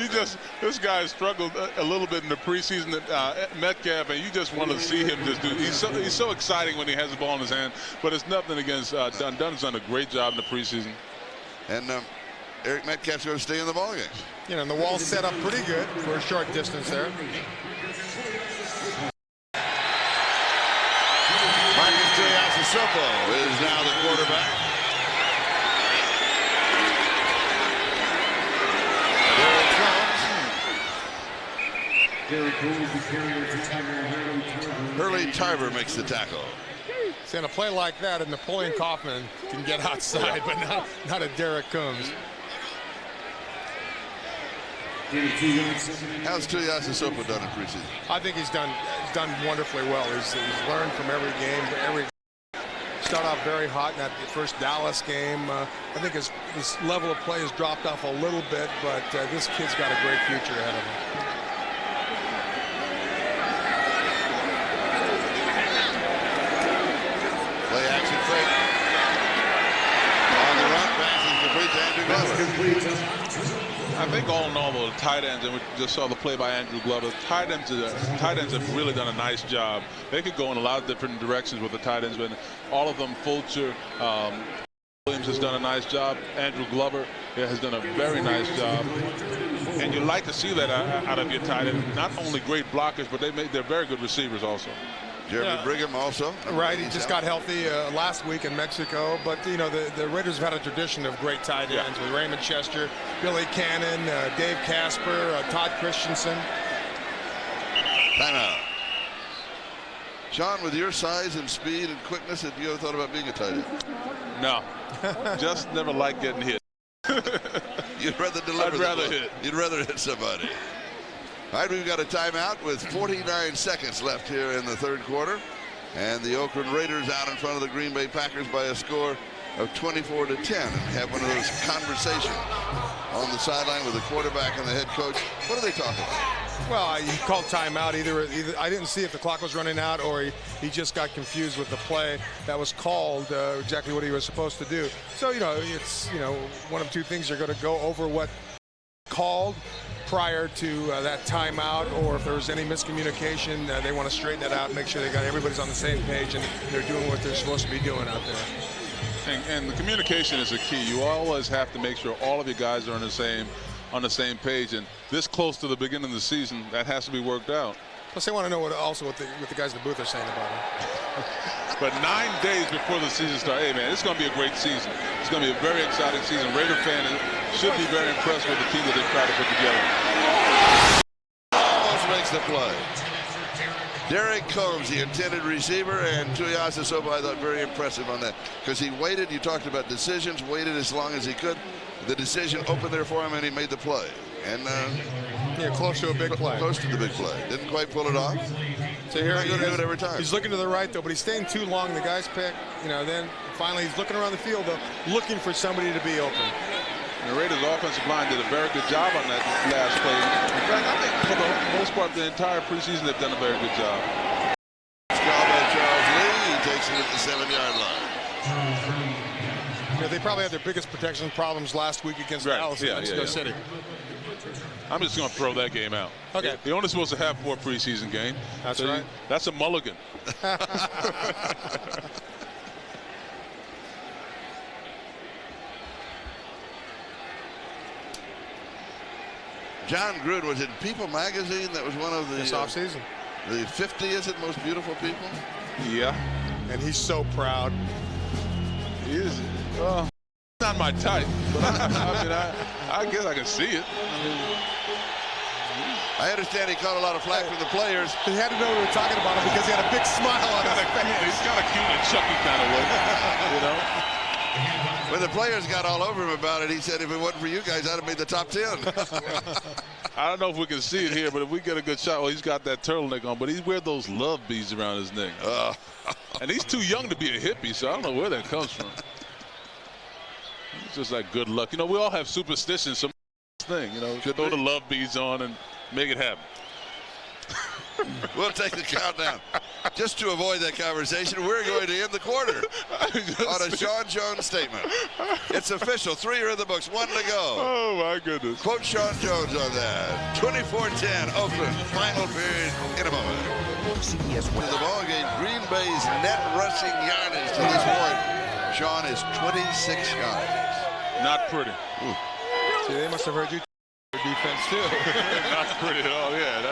This guy struggled a little bit in the preseason, Metcalf, and you just want to see him just do. He's so exciting when he has the ball in his hand, but it's nothing against Dunn. Dunn's done a great job in the preseason. And Eric Metcalf's going to stay in the ballgame. You know, and the wall's set up pretty good for a short distance there. Marcus Tuiasosopo is now the quarterback. Hurley Tarver makes the tackle. See, in a play like that, and Napoleon Kaufman can get outside, but not a Derek Combs. How's Tuiasosopo done in preseason? I think he's done wonderfully well. He's learned from every game. Start off very hot in that first Dallas game. I think his level of play has dropped off a little bit, but this kid's got a great future ahead of him. Play action fake. On the run, passes complete to Andrew Glover. I think all in all, the tight ends, and we just saw the play by Andrew Glover, tight ends have really done a nice job. They could go in a lot of different directions with the tight ends, but all of them, Fulcher, Williams has done a nice job. Andrew Glover has done a very nice job. And you like to see that out of your tight end. Not only great blockers, but they're very good receivers also. Jeremy Brigham also. Right, he just got healthy last week in Mexico. But, you know, the Raiders have had a tradition of great tight ends with Raymond Chester, Billy Cannon, Dave Casper, Todd Christensen. Timeout. Sean, with your size and speed and quickness, have you ever thought about being a tight end? No. Just never liked getting hit. You'd rather deliver. I'd rather hit. You'd rather hit somebody. All right, we've got a timeout with 49 seconds left here in the third quarter. And the Oakland Raiders out in front of the Green Bay Packers by a score of 24-10. And have one of those conversations on the sideline with the quarterback and the head coach. What are they talking about? Well, he called timeout. Either I didn't see if the clock was running out or he just got confused with the play that was called, exactly what he was supposed to do. So, you know, it's, you know, one of two things. You're going to go over what called prior to that timeout, or if there was any miscommunication, they want to straighten that out and make sure everybody's on the same page and they're doing what they're supposed to be doing out there. And the communication is the key. You always have to make sure all of you guys are on the same page. And this close to the beginning of the season, that has to be worked out. Plus, they want to know what the guys in the booth are saying about him. But 9 days before the season starts, hey man, it's going to be a great season. It's going to be a very exciting season. Raider fans should be very impressed with the team that they try to put together. Almost makes the play. Derek Combs, the intended receiver, and Tuiasosopo, I thought very impressive on that because he waited. You talked about decisions, waited as long as he could. The decision opened there for him, and he made the play. And close to a big play. Close to the big play. Didn't quite pull it off. So here he's going to do it every time. He's looking to the right, though, but he's staying too long. The guy's pick, you know, then finally he's looking around the field, though, looking for somebody to be open. And the Raiders' offensive line did a very good job on that last play. In fact, I think for the most part, the entire preseason, they've done a very good job. Called by Charles Lee. He takes it at the 7-yard line. You know, they probably had their biggest protection problems last week against Dallas in Mexico City. I'm just going to throw that game out. Okay. You're only supposed to have 4 preseason games. That's right. That's a mulligan. John Gruden was in People magazine. That was one of the this offseason. The 50 is it most beautiful people? Yeah. And he's so proud. He is. Well, not my type, but I guess I can see it. I understand he caught a lot of flack from the players. He had to know we were talking about him because he had a big smile on his face. He's got a cute and Chucky kind of look, you know. When the players got all over him about it, he said, if it wasn't for you guys, I'd have made the top 10. I don't know if we can see it here, but if we get a good shot, well, he's got that turtleneck on, but he's wearing those love beads around his neck. And he's too young to be a hippie, so I don't know where that comes from. It's just like good luck. You know, we all have superstitions, some thing, you know, throw the love beads on and make it happen. We'll take the countdown. Just to avoid that conversation, we're going to end the quarter on a Sean Jones statement. It's official. 3 are in the books. 1 to go. Oh, my goodness. Quote Sean Jones on that. 24-10, Oakland. Final period in a moment. In the ball game, Green Bay's net rushing yardage to this point, Sean, is 26 yards. Not pretty. Ooh. See, they must have heard you defense, too. Not pretty at all, yeah.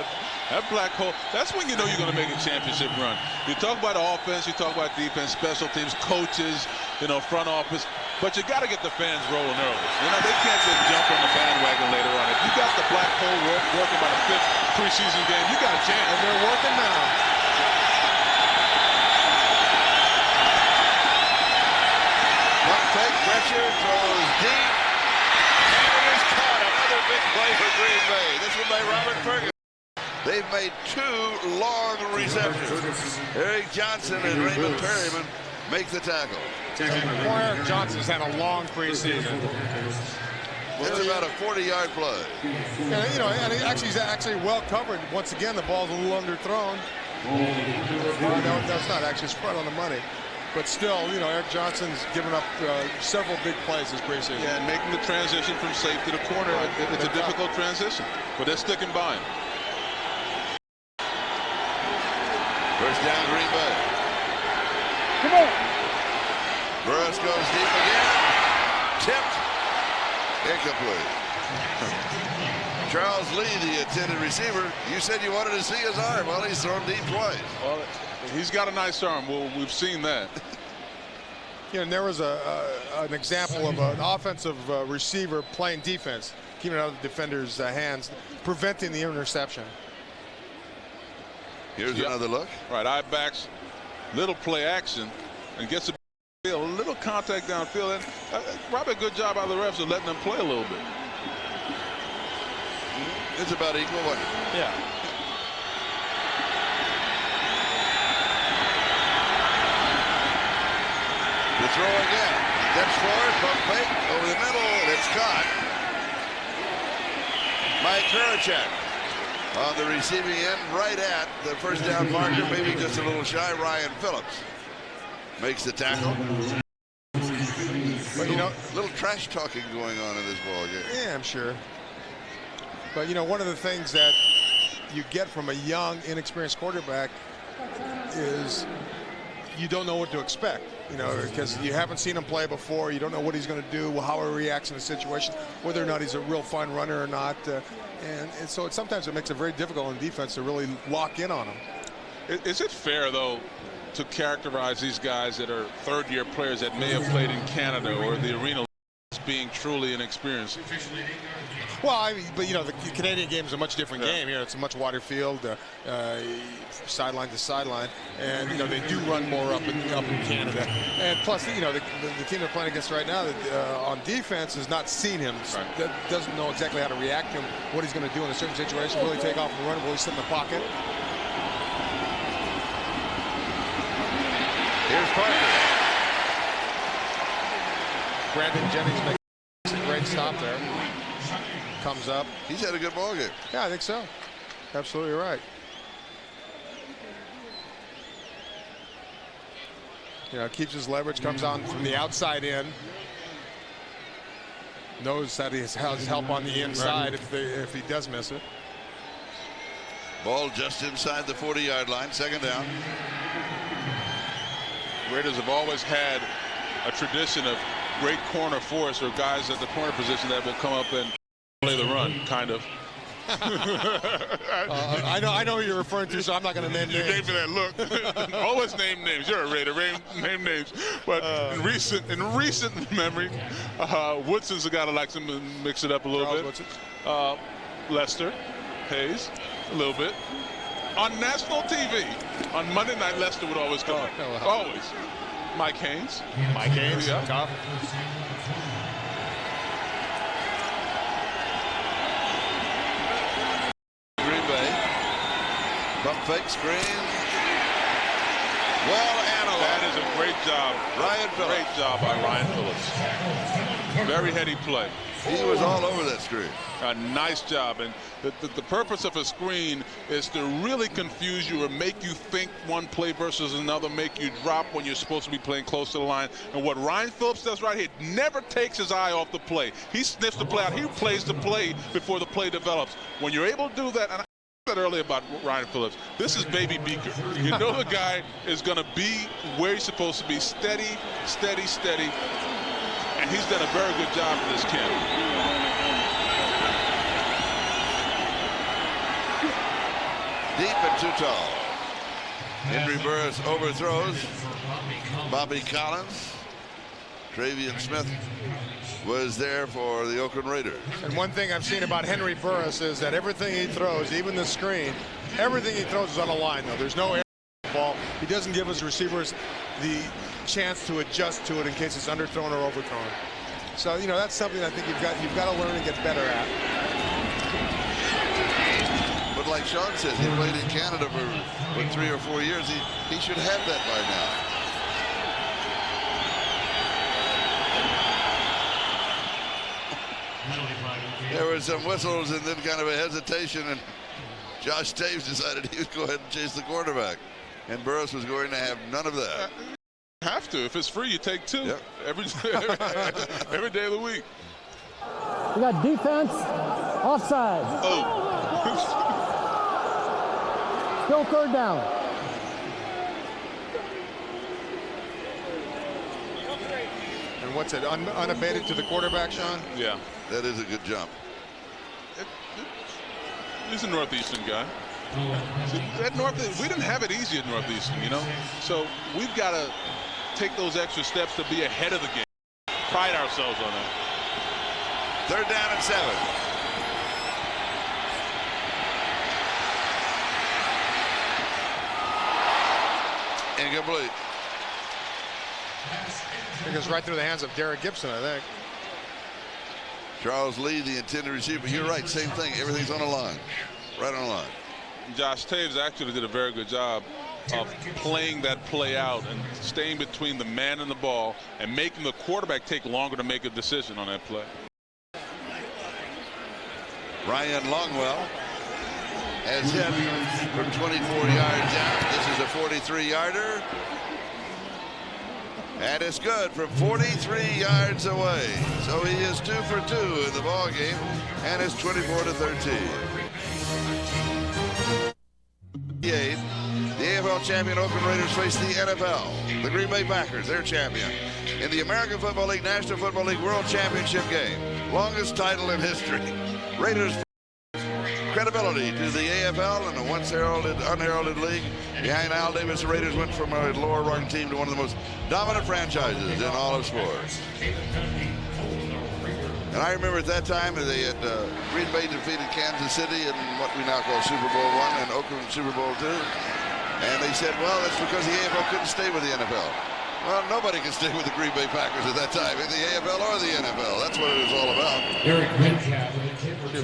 That black hole, that's when you know you're going to make a championship run. You talk about offense, you talk about defense, special teams, coaches, you know, front office, but you got to get the fans rolling early. You know, they can't just jump on the bandwagon later on. If you got the black hole working by the 5th preseason game, you got a chance. And they're working now. Pump fake, pressure, throws deep, and it is caught. Another big play for Green Bay. This one by Robert Ferguson. They've made 2 long receptions. Eric Johnson and Raymond Perryman make the tackle. Poor Eric Johnson's had a long preseason. It's about a 40-yard play. And, you know, and he's actually well covered. Once again, the ball's a little underthrown. No, that's not actually spread on the money. But still, you know, Eric Johnson's given up several big plays this preseason. Yeah, and making the transition from safety to corner, it's a difficult transition. But they're sticking by him. First down, Green Bay. Come on. Burris goes deep again. Tipped. Incomplete. Charles Lee, the intended receiver. You said you wanted to see his arm. Well, he's thrown deep twice. Well, he's got a nice arm. Well, we've seen that. You know, and there was an example of an offensive receiver playing defense, keeping it out of the defender's hands, preventing the interception. Here's another look. Right, eye backs, little play action, and gets a little contact downfield. And probably a good job by the refs of letting them play a little bit. It's about equal, wasn't it? Yeah. The throw again. Steps forward, pump fake, over the middle, and it's caught. Mike Kurachek on the receiving end, right at the first down marker, maybe just a little shy. Ryan Phillips makes the tackle. But, you know, little trash talking going on in this ball game. Yeah, I'm sure. But, you know, one of the things that you get from a young, inexperienced quarterback is you don't know what to expect, you know, because you haven't seen him play before. You don't know what he's going to do, how he reacts in a situation, whether or not he's a real fine runner or not. And so sometimes it makes it very difficult on defense to really lock in on him. Is it fair, though, to characterize these guys that are third-year players that may have played in Canada or the arena as being truly inexperienced? Well, I mean, but you know, the Canadian game is a much different game. Here, it's a much wider field, sideline to sideline, and you know they do run more up in Canada. And plus, you know, the team they're playing against right now on defense has not seen him, that doesn't know exactly how to react to him, what he's going to do in a certain situation. Will he take off and run? Will he sit in the pocket? Here's Parker. Brandon Jennings makes a great stop there. Comes up. He's had a good ball game. Yeah, I think so. Absolutely right. You know, keeps his leverage, comes on from the outside in. Knows that he has help on the inside if he does miss it. Ball just inside the 40-yard line, second down. Raiders have always had a tradition of great corner force or guys at the corner position that will come up and play the run, kind of. I know who you're referring to, so I'm not going to name names. You gave me that look. Always name names. You're a Raider. Name names. But in recent memory, Woodson's a guy that likes to mix it up a little bit. Lester Hayes, a little bit. On national TV, on Monday night, Lester would always come up. Always. Mike Haynes. Mike Haynes, yeah. Tough. Green Bay. Bump fake screen. Well analyzed. That is a great job. Ryan Phillips. Great job by Ryan Phillips. Very heady play. He was all over that screen. A nice job. And the purpose of a screen is to really confuse you or make you think one play versus another, make you drop when you're supposed to be playing close to the line. And what Ryan Phillips does right here, never takes his eye off the play. He sniffs the play out. He plays the play before the play develops. When you're able to do that, and I said earlier about Ryan Phillips, this is baby Beaker. You know the guy is going to be where he's supposed to be, steady, steady, steady. And he's done a very good job for this camp. Deep and too tall. Henry Burris overthrows Bobby Collins. Travian Smith was there for the Oakland Raiders. And one thing I've seen about Henry Burris is that everything he throws, even the screen, everything he throws is on a line, though. There's no air ball. He doesn't give his receivers the chance to adjust to it in case it's underthrown or overthrown. So, you know, that's something I think you've got to learn and get better at. Sean says, he played in Canada for 3 or 4 years. He should have that by now. There were some whistles and then kind of a hesitation, and Josh Taves decided he would go ahead and chase the quarterback. And Burris was going to have none of that. Have to. If it's free, you take 2. Yep. every day of the week. We got defense, offside. Oh. Still third down. And what's it, unabated to the quarterback, Sean? Yeah. That is a good jump. He's a Northeastern guy. We didn't have it easy at Northeastern, you know? So we've got to take those extra steps to be ahead of the game. Pride ourselves on that. 3rd down and 7. Incomplete. It goes right through the hands of Derek Gibson, I think. Charles Lee, the intended receiver. You're right, same thing. Everything's on the line. Right on the line. Josh Taves actually did a very good job of playing that play out and staying between the man and the ball and making the quarterback take longer to make a decision on that play. Ryan Longwell has hit from 24 yards out. This is a 43-yarder. And it's good from 43 yards away. So he is 2 for 2 in the ball game, and it's 24-13. The AFL champion Oakland Raiders face the NFL. The Green Bay Packers, their champion, in the American Football League, National Football League World Championship game. Longest title in history. Raiders credibility to the AFL and the once unheralded league. Behind Al Davis, the Raiders went from a lower rung team to one of the most dominant franchises in all of sports. And I remember at that time they had Green Bay defeated Kansas City in what we now call Super Bowl I and Oakland Super Bowl II. And they said, well, that's because the AFL couldn't stay with the NFL. Well, nobody could stay with the Green Bay Packers at that time, in the AFL or the NFL. That's what it was all about.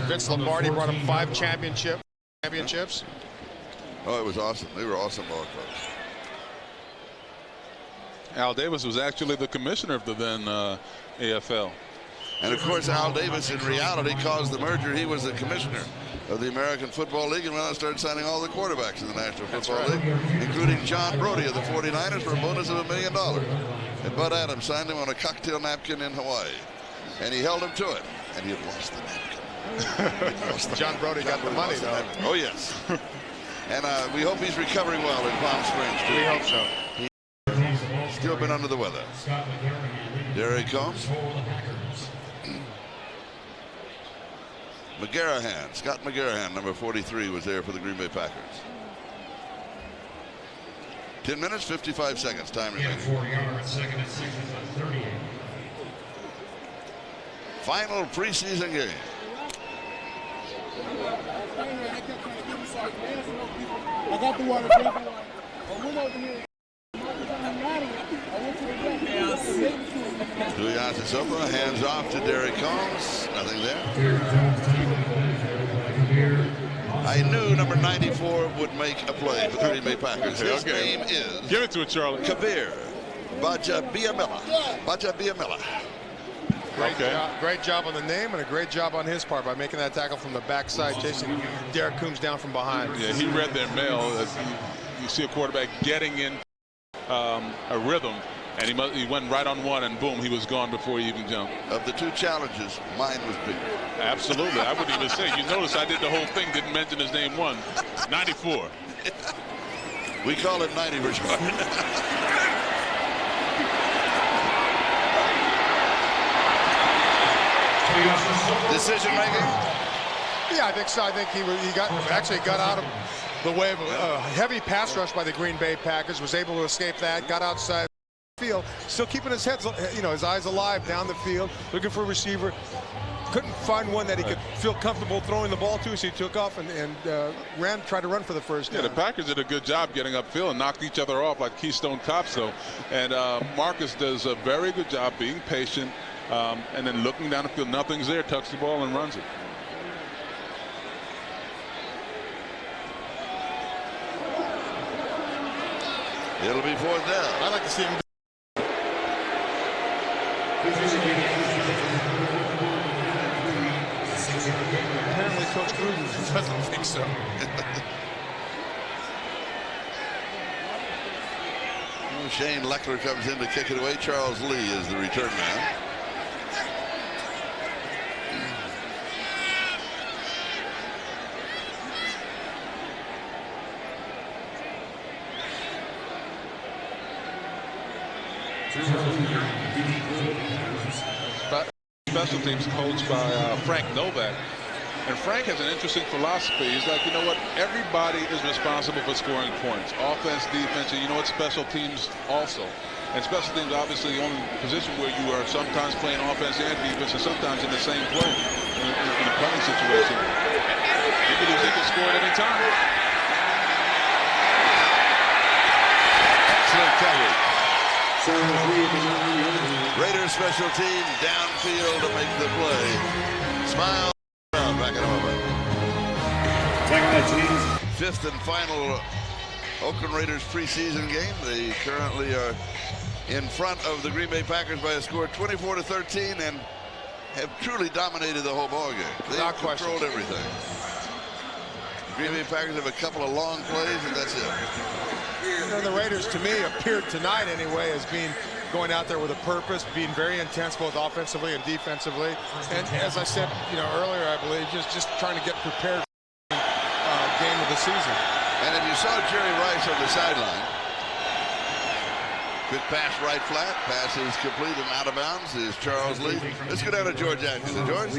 Vince Lombardi brought him 5 championships. Oh, it was awesome. They were awesome ball clubs. Al Davis was actually the commissioner of the then AFL. And of course, Al Davis in reality caused the merger. He was the commissioner of the American Football League, and went out and started signing all the quarterbacks in the National Football League, including John Brody of the 49ers for a bonus of $1 million. And Bud Adams signed him on a cocktail napkin in Hawaii. And he held him to it. And he had lost the napkin. John Brody got the money, though. Oh, yes. And we hope he's recovering well in Palm Springs, too. We hope so. He's still been under the weather. There he comes. McGarrahan, Scott McGarrahan, number 43, was there for the Green Bay Packers. 10 minutes, 55 seconds, time remaining. 4 yards, second and 6 is a 38. Final preseason game. I got the water. I went over here. Tuiasosopo, hands off to Derek Combs. Nothing there. I knew number 94 would make a play for the Green Bay Packers. His name is... Give it to it, Charlie. Kabir Bajabiamila. Bajabiamila. Great job on the name and a great job on his part by making that tackle from the backside, chasing Derek Coombs down from behind. Yeah, he read their mail. You see a quarterback getting in a rhythm, and he went right on one, and boom, he was gone before he even jumped. Of the two challenges, mine was bigger. Absolutely. I wouldn't even say. You notice I did the whole thing, didn't mention his name once. 94. We call it 90 for short. Decision making? Yeah, I think so. I think he got out of the way of a heavy pass rush by the Green Bay Packers, was able to escape that, got outside the field, still keeping his head, his eyes alive down the field, looking for a receiver. Couldn't find one that he could feel comfortable throwing the ball to, so he took off and tried to run for the first down. Yeah, the Packers did a good job getting upfield and knocked each other off like Keystone Cops, though. And Marcus does a very good job being patient and then looking down the field. Nothing's there, tucks the ball and runs it. It'll be 4th down. I'd like to see him. Apparently, Coach Gruden doesn't think so. Shane Leckler comes in to kick it away. Charles Lee is the return man. Special teams coached by Frank Novak. And Frank has an interesting philosophy. He's like, you know what? Everybody is responsible for scoring points. Offense, defense, and you know what? Special teams also. And special teams, obviously, the only position where you are sometimes playing offense and defense, and sometimes in the same play in a punting situation. He can score at any time. Excellent coverage. Raiders special team downfield to make the play. Smile. Back in a moment. 5th and final Oakland Raiders preseason game. They currently are in front of the Green Bay Packers by a score of 24-13 and have truly dominated the whole ball game. They've controlled everything. The Green Bay Packers have a couple of long plays, and that's it. And the Raiders, to me, appeared tonight anyway as being going out there with a purpose, being very intense both offensively and defensively. And as I said, earlier, I believe, just trying to get prepared for the game of the season. And if you saw Jerry Rice on the sideline, quick pass right flat, pass is complete and out of bounds is Charles Lee. Let's go down to George Atkinson. George?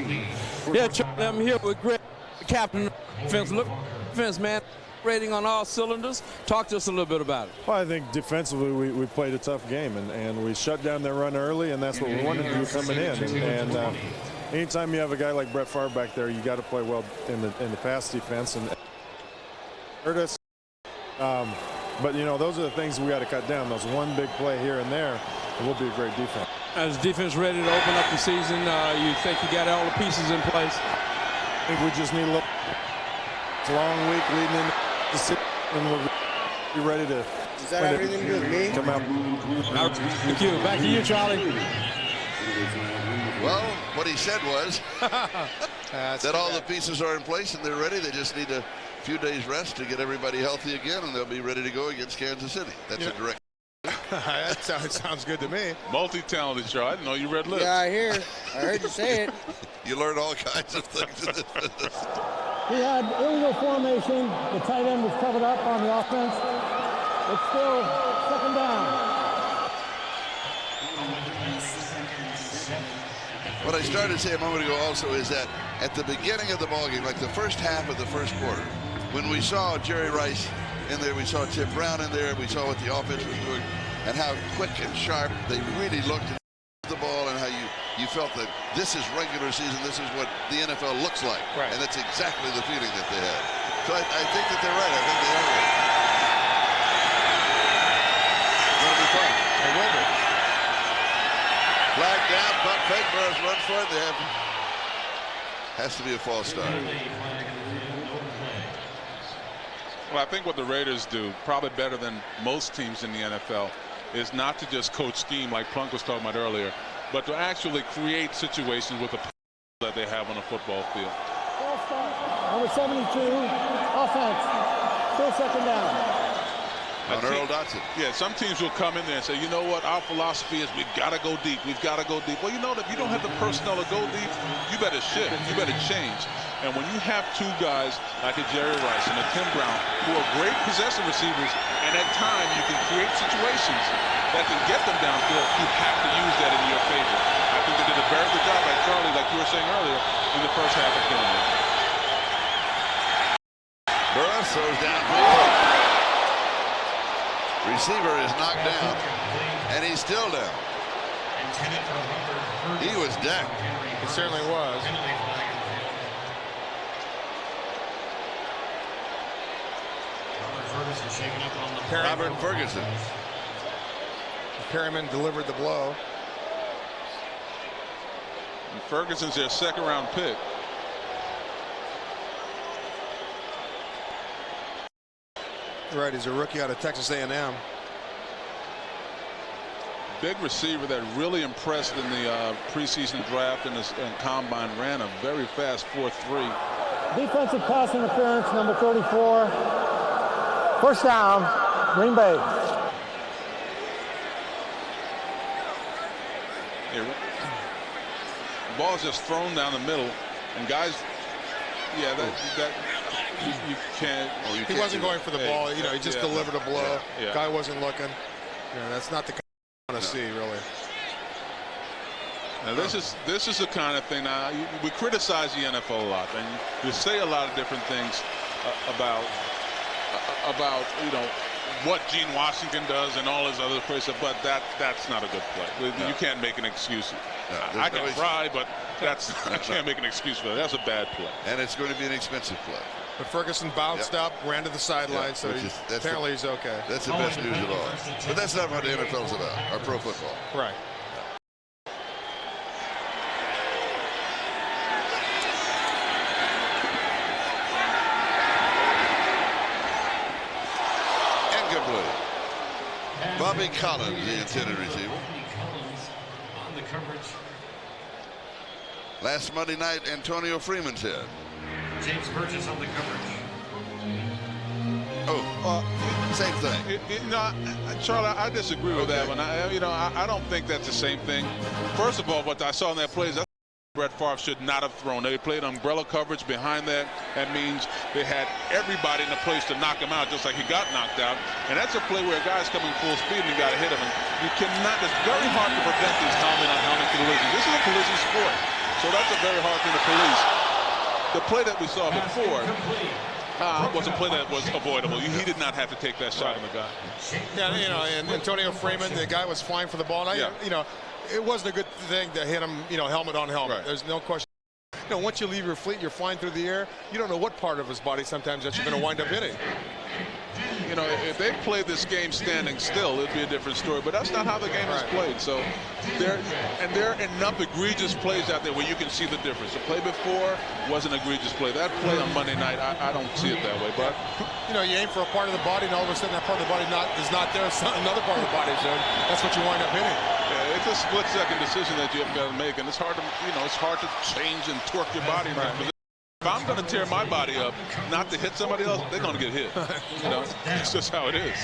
Yeah, Charlie, I'm here with Greg, captain of defense. Look, defense, man. Rating on all cylinders. Talk to us a little bit about it. Well, I think defensively we played a tough game, and we shut down their run early, and that's what we wanted to do coming in. And anytime you have a guy like Brett Favre back there, you got to play well in the pass defense and hurt us. But those are the things we got to cut down. Those one big play here and there, and we'll be a great defense. As defense ready to open up the season, you think you got all the pieces in place? I think we just need a little. It's a long week leading into the season, and we'll be ready to. Is that everything to do with me? Come out. Thank you. Back to you, Charlie. Well, what he said was that all the pieces are in place and they're ready. They just need a few days rest to get everybody healthy again, and they'll be ready to go against Kansas City. That's a direct. That sounds good to me. Multi-talented, Charlie. I didn't know you read lips. Yeah, I heard you say it. You learn all kinds of things in this business. He had illegal formation. The tight end was covered up on the offense. It's still 2nd down. What I started to say a moment ago also is that at the beginning of the ballgame, like the first half of the first quarter, when we saw Jerry Rice in there, we saw Tim Brown in there, we saw what the offense was doing, and how quick and sharp they really looked at the ball, and how you felt that this is regular season, this is what the NFL looks like. Right. And that's exactly the feeling that they had. So I think that they're right. I think they are right. It's going to be fun. It will be. Flag down, pump fake, Burris runs for it. They have, has to be a false start. Well, I think what the Raiders do, probably better than most teams in the NFL, is not to just coach scheme like Plunk was talking about earlier, but to actually create situations with the that they have on a football field. Number 72, offense, still 2nd down. On Earl Dotson. Yeah, some teams will come in there and say, you know what, our philosophy is we've got to go deep. We've got to go deep. Well, you know that if you don't have the personnel to go deep, you better shift. You better change. And when you have two guys like a Jerry Rice and a Tim Brown who are great possession receivers, and at times you can create situations that can get them downfield, you have to use that in your favor. I think they did a very good job, like Charlie, like you were saying earlier, in the first half of the game. Burris throws downfield. Receiver is knocked down, and he's still down. He was decked. It certainly was. Robert Ferguson. Perryman delivered the blow. And Ferguson's their 2nd-round pick. Right, he's a rookie out of Texas A&M. big receiver that really impressed in the preseason draft and combine, ran a very fast 4.3. Defensive pass interference, number 34. First down, Green Bay. The ball's just thrown down the middle, and guys, yeah, you can't. He wasn't going for the ball. You know, he just delivered a blow. Yeah. Guy wasn't looking. You know, that's not the kind I want to see, really. Now this is the kind of thing. Now we criticize the NFL a lot, and we say a lot of different things about what Gene Washington does and all his other plays, but that's not a good play. No. You can't make an excuse. No, I can try, but I can't make an excuse for that. That's a bad play. And it's going to be an expensive play. But Ferguson bounced up, ran to the sideline, so apparently he's okay. That's the best news of all. But that's not what the NFL is about, or pro football. Right. Bobby Collins, the intended receiver. On the coverage. Last Monday night, Antonio Freeman said. James Burgess on the coverage. Same thing. Charlie, I disagree with that one. I don't think that's the same thing. First of all, what I saw in that play is that Brett Favre should not have thrown. They played umbrella coverage behind that. That means they had everybody in the place to knock him out, just like he got knocked out. And that's a play where a guy's coming full speed and you got to hit him. And you cannot. It's very hard to prevent these helmet-on-helmet collisions. This is a collision sport, so that's a very hard thing to police. The play that we saw before was a play that was avoidable. He did not have to take that shot on the guy. Yeah, and Antonio Freeman, the guy was flying for the ball. And it wasn't a good thing to hit him, helmet on helmet. Right. There's no question. Once you leave your fleet, you're flying through the air. You don't know what part of his body sometimes that you're going to wind up hitting. If they played this game standing still, it'd be a different story. But that's not how the game is played. So there are enough egregious plays out there where you can see the difference. The play before was an egregious play. That play on Monday night, I don't see it that way. But you aim for a part of the body, and all of a sudden that part of the body is not there. Another part of the body is there. That's what you wind up hitting. Yeah, it's a split-second decision that you have got to make, and it's hard to it's hard to change and torque your body. Right. If I'm going to tear my body up, not to hit somebody else, they're going to get hit. It's just how it is.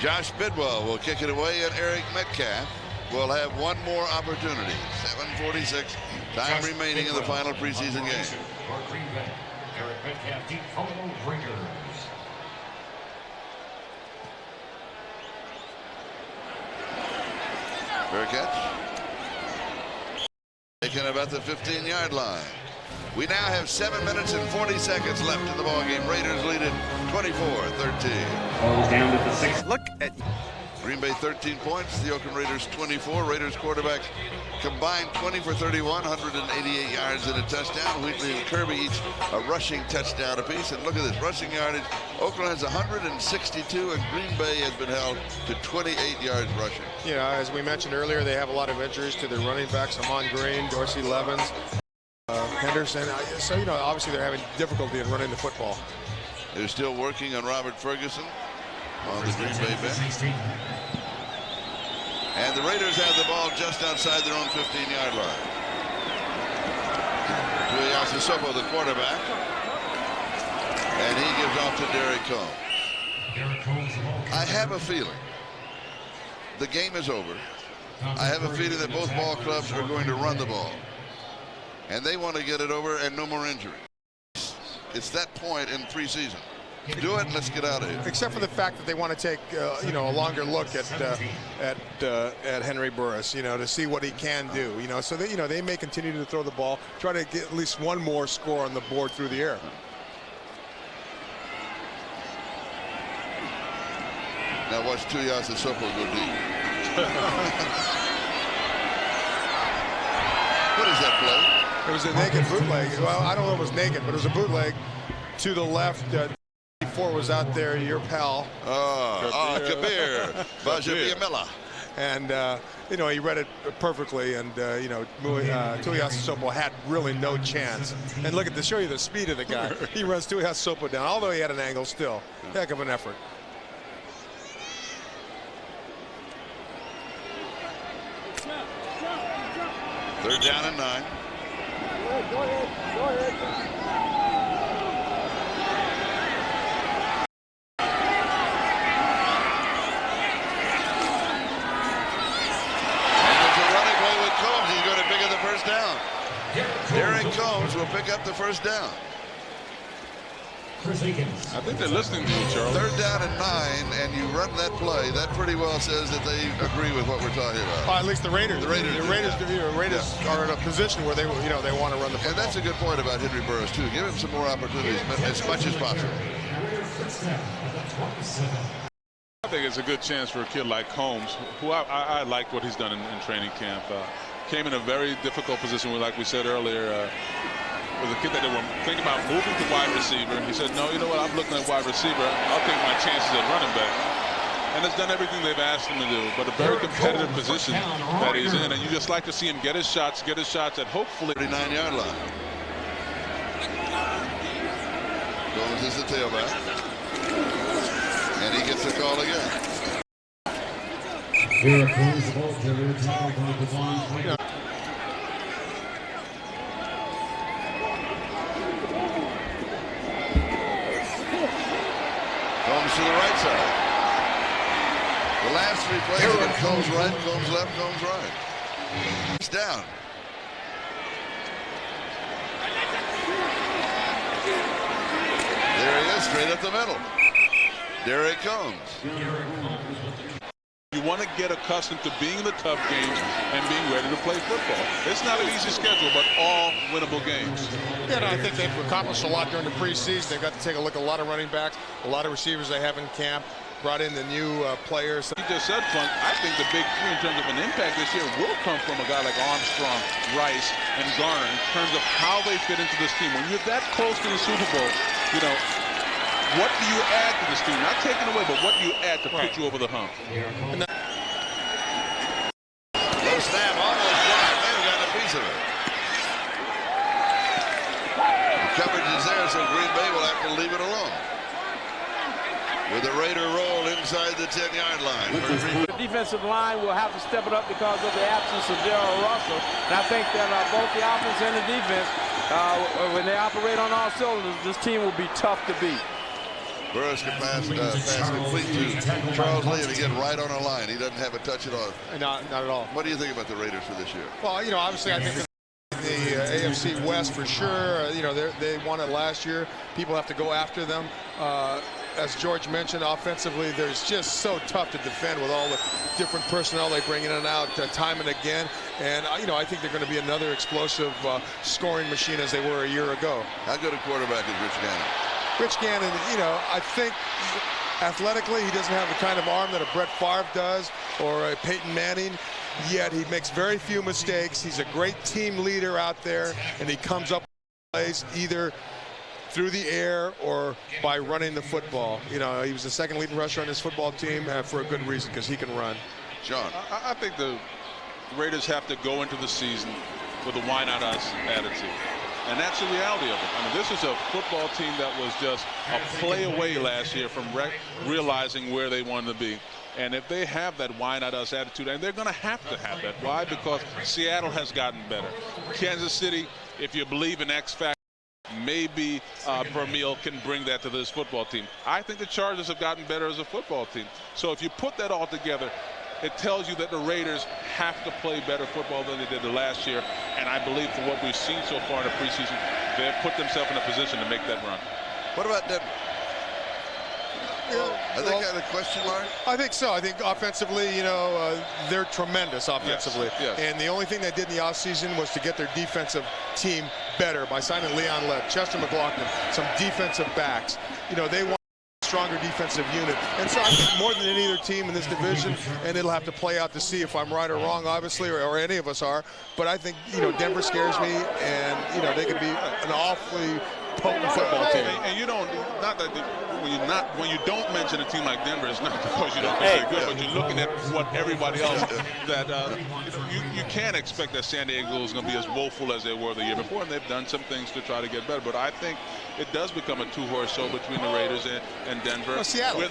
Josh Bidwell will kick it away, and Eric Metcalf will have one more opportunity. 7:46 time remaining in the final preseason game. For Green Bay, Eric Metcalf deep from the Raiders. Bearcats taking about the 15-yard line. We now have 7 minutes and 40 seconds left in the ballgame. Raiders lead it 24-13. Down to the 6. Look at Green Bay 13 points. The Oakland Raiders 24. Raiders quarterbacks combined 20 for 31, 188 yards and a touchdown. Wheatley and Kirby each a rushing touchdown apiece. And look at this rushing yardage. Oakland has 162, and Green Bay has been held to 28 yards rushing. As we mentioned earlier, they have a lot of injuries to their running backs. Amon Green, Dorsey Levens, Henderson. So obviously they're having difficulty in running the football. They're still working on Robert Ferguson on the Green Bay bench. And the Raiders have the ball just outside their own 15-yard line. Tuiasa Sopo, the quarterback. And he gives off to Derek Combs. I have a feeling the game is over. I have a feeling that both ball clubs are going to run the ball. And they want to get it over and no more injury. It's that point in preseason. Do it and let's get out of here. Except for the fact that they want to take a longer look at Henry Burris, to see what he can do. So they may continue to throw the ball, try to get at least one more score on the board through the air. Now watch Tuiasa Sopo go deep. What is that play? It was a naked bootleg. Well, I don't know if it was naked, but it was a bootleg to the left. Before was out there, your pal. Kabir. Bajabiamila. And, you know, he read it perfectly. And, you know, Tuiasosopo had really no chance. And look at to show you the speed of the guy. He runs Tuiasosopo down, although he had an angle still. Heck of an effort. Third down and 9. Go ahead. Derek Combs will pick up the first down. I think they're listening to you, Charles. Third down and 9, and you run that play. That pretty well says that they agree with what we're talking about. Well, at least the Raiders. The Raiders are in a position where they want to run the football. And that's a good point about Henry Burris too. Give him some more opportunities, as much as possible. I think it's a good chance for a kid like Combs, who I liked what he's done in training camp. Came in a very difficult position, like we said earlier. Was a kid that they were thinking about moving to wide receiver. He said, no, you know what, I'm looking at wide receiver. I'll take my chances at running back. And has done everything they've asked him to do. But a very competitive position that he's in. And you just like to see him get his shots at hopefully 39-yard line. Combs is the tailback. And he gets the call again. Combs to the right side. The last 3 plays have been Combs right, Combs left, Combs right. It's down. There he is, straight up the middle. Derek Combs. You want to get accustomed to being in the tough games and being ready to play football. It's not an easy schedule, but all winnable games. Yeah, no, I think they've accomplished a lot during the preseason. They've got to take a look at a lot of running backs, a lot of receivers they have in camp, brought in the new players. You just said, Funk, I think the big three in terms of an impact this year will come from a guy like Armstrong, Rice, and Garner in terms of how they fit into this team. When you're that close to the Super Bowl, you know, what do you add to this team? Not taking away, but what do you add to put you over the hump? Low snap, almost blocked. May have gotten a piece of it. The coverage is there, so Green Bay will have to leave it alone. With the Raider roll inside the 10-yard line. The defensive line will have to step it up because of the absence of Darrell Russell. And I think that both the offense and the defense, when they operate on all cylinders, this team will be tough to beat. Burris can pass complete to Charles Lee and get right on a line. He doesn't have a touch at all. Not at all. What do you think about the Raiders for this year? Well, you know, obviously I think the AFC West for sure. You know, they won it last year. People have to go after them. As George mentioned, offensively, there's just so tough to defend with all the different personnel they bring in and out time and again. And, you know, I think they're going to be another explosive scoring machine as they were a year ago. How good a quarterback is Rich Gannon? Rich Gannon, you know, I think athletically he doesn't have the kind of arm that a Brett Favre does or a Peyton Manning, yet he makes very few mistakes. He's a great team leader out there, and he comes up with plays either through the air or by running the football. You know, he was the second leading rusher on his football team for a good reason, because he can run. John. I think the Raiders have to go into the season with a why not us attitude. And that's the reality of it. I mean, this is a football team that was just a play away last year from realizing where they wanted to be. And if they have that why not us attitude, and they're going to have that. Why? Because Seattle has gotten better. Kansas City, if you believe in X Factor, maybe Vermeil can bring that to this football team. I think the Chargers have gotten better as a football team. So if you put that all together, it tells you that the Raiders have to play better football than they did the last year. And I believe from what we've seen so far in the preseason, they've put themselves in a position to make that run. What about Denver? I think that's a question mark. I think so. I think offensively, you know, they're tremendous offensively. Yes. And the only thing they did in the offseason was to get their defensive team better by signing Leon Lett, Chester McLaughlin, some defensive backs. You know, they want a stronger defensive unit. And so I think more than any other team in this division, and it'll have to play out to see if I'm right or wrong, obviously, or any of us are. But I think, you know, Denver scares me, and, you know, they could be an awfully potent football team. And you don't, not that when you don't mention a team like Denver, it's not because you don't think they're good, but you're looking at what everybody else that you can't expect that San Diego is going to be as woeful as they were the year before, and they've done some things to try to get better. But I think it does become a two-horse show between the Raiders and Denver. Well, Seattle.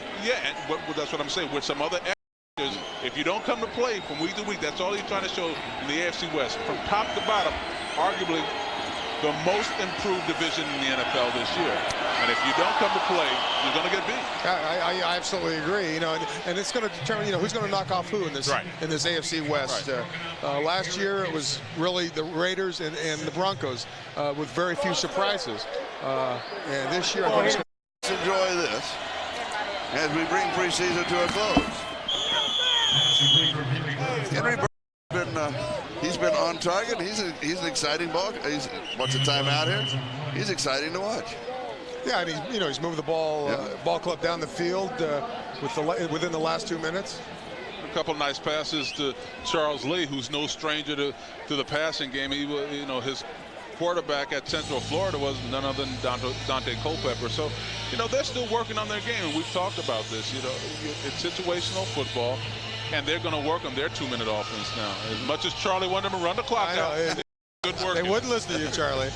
But that's what I'm saying. With some other extras, if you don't come to play from week to week, that's all you're trying to show in the AFC West. From top to bottom, arguably the most improved division in the NFL this year. And if you don't come to play, you're going to get beat. I absolutely agree. You know, and it's going to determine, who's going to knock off who in this AFC West. Right. Last year it was really the Raiders and the Broncos with very few surprises. And this year, I think it's going Let's enjoy this as we bring preseason to a close. Henry he's been on target. He's an exciting ball. What's the time out here? He's exciting to watch. Yeah, and he's moving the ball club down the field within the last 2 minutes. A couple nice passes to Charles Lee, who's no stranger to the passing game. He was, his quarterback at Central Florida was none other than Dante Culpepper. So, they're still working on their game, and we've talked about this. It's situational football. And they're going to work on their 2-minute offense now. As much as Charlie wanted them to run the clock out, good work. They wouldn't listen to you, Charlie.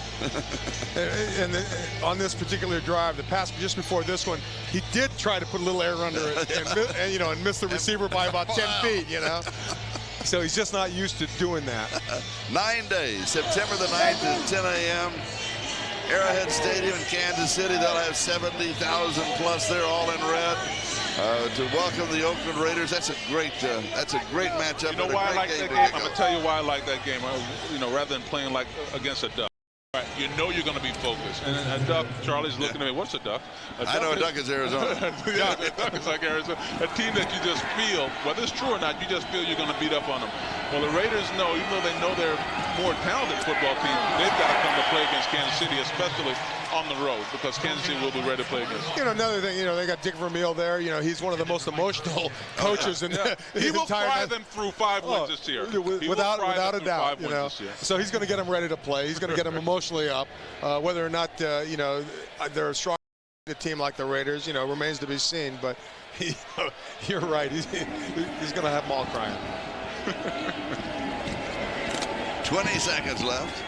and on this particular drive, the pass just before this one, he did try to put a little air under it and miss the receiver by about 10 feet, So he's just not used to doing that. 9 days, September the 9th at 10 a.m. Arrowhead Stadium in Kansas City. They'll have 70,000 plus. They're all in red. To welcome the Oakland Raiders. That's a great matchup. You know why I like that game? I'm going to tell you why I like that game. Rather than playing like against a duck. Right, you're going to be focused. And a duck, Charlie's looking at me. What's a duck? I know a duck is Arizona. Yeah, a duck is like Arizona. A team that you just feel, whether it's true or not, you just feel you're going to beat up on them. Well, the Raiders know, even though they know they're a more talented football team, they've got to come to play against Kansas City, especially on the road, because Kansas City will be ready to play against them. Another thing, they got Dick Vermeil there. He's one of the most emotional coaches in the He will entire fry them through 5 wins this year. Without a doubt. So he's going to get them ready to play. He's going to get them emotionally up. Whether or not they're a strong team like the Raiders, remains to be seen. But you're right. He's going to have them all crying. 20 seconds left.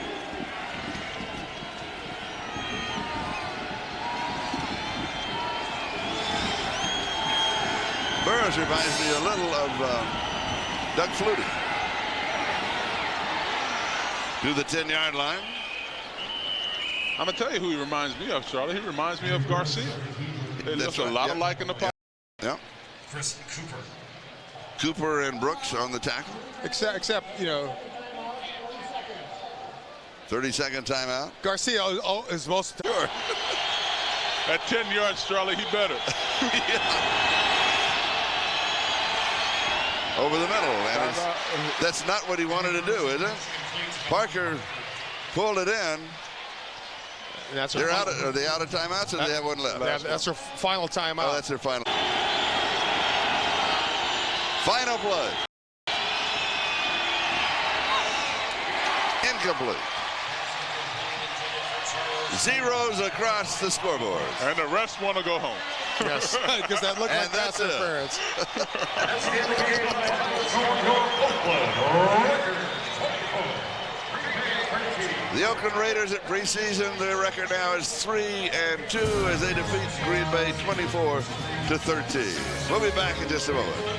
Burris reminds me a little of Doug Flutie. To the 10-yard line. I'm going to tell you who he reminds me of, Charlie. He reminds me of Garcia. There's a lot of like in the pocket. Yeah. Chris Cooper. Cooper and Brooks on the tackle. Except 30-second timeout. Garcia is most. Sure. At 10 yards, Charlie, he better. Over the middle, and that's not what he wanted to do, is it? Parker pulled it in. They're out. Are they out of timeouts, or do they have one left? That's their final timeout. Oh, that's their final. Final play. Incomplete. Zeros across the scoreboard. And the rest want to go home. Yes, because that looked like pass interference. The Oakland Raiders at preseason, their record now is 3-2 as they defeat Green Bay 24-13. We'll be back in just a moment.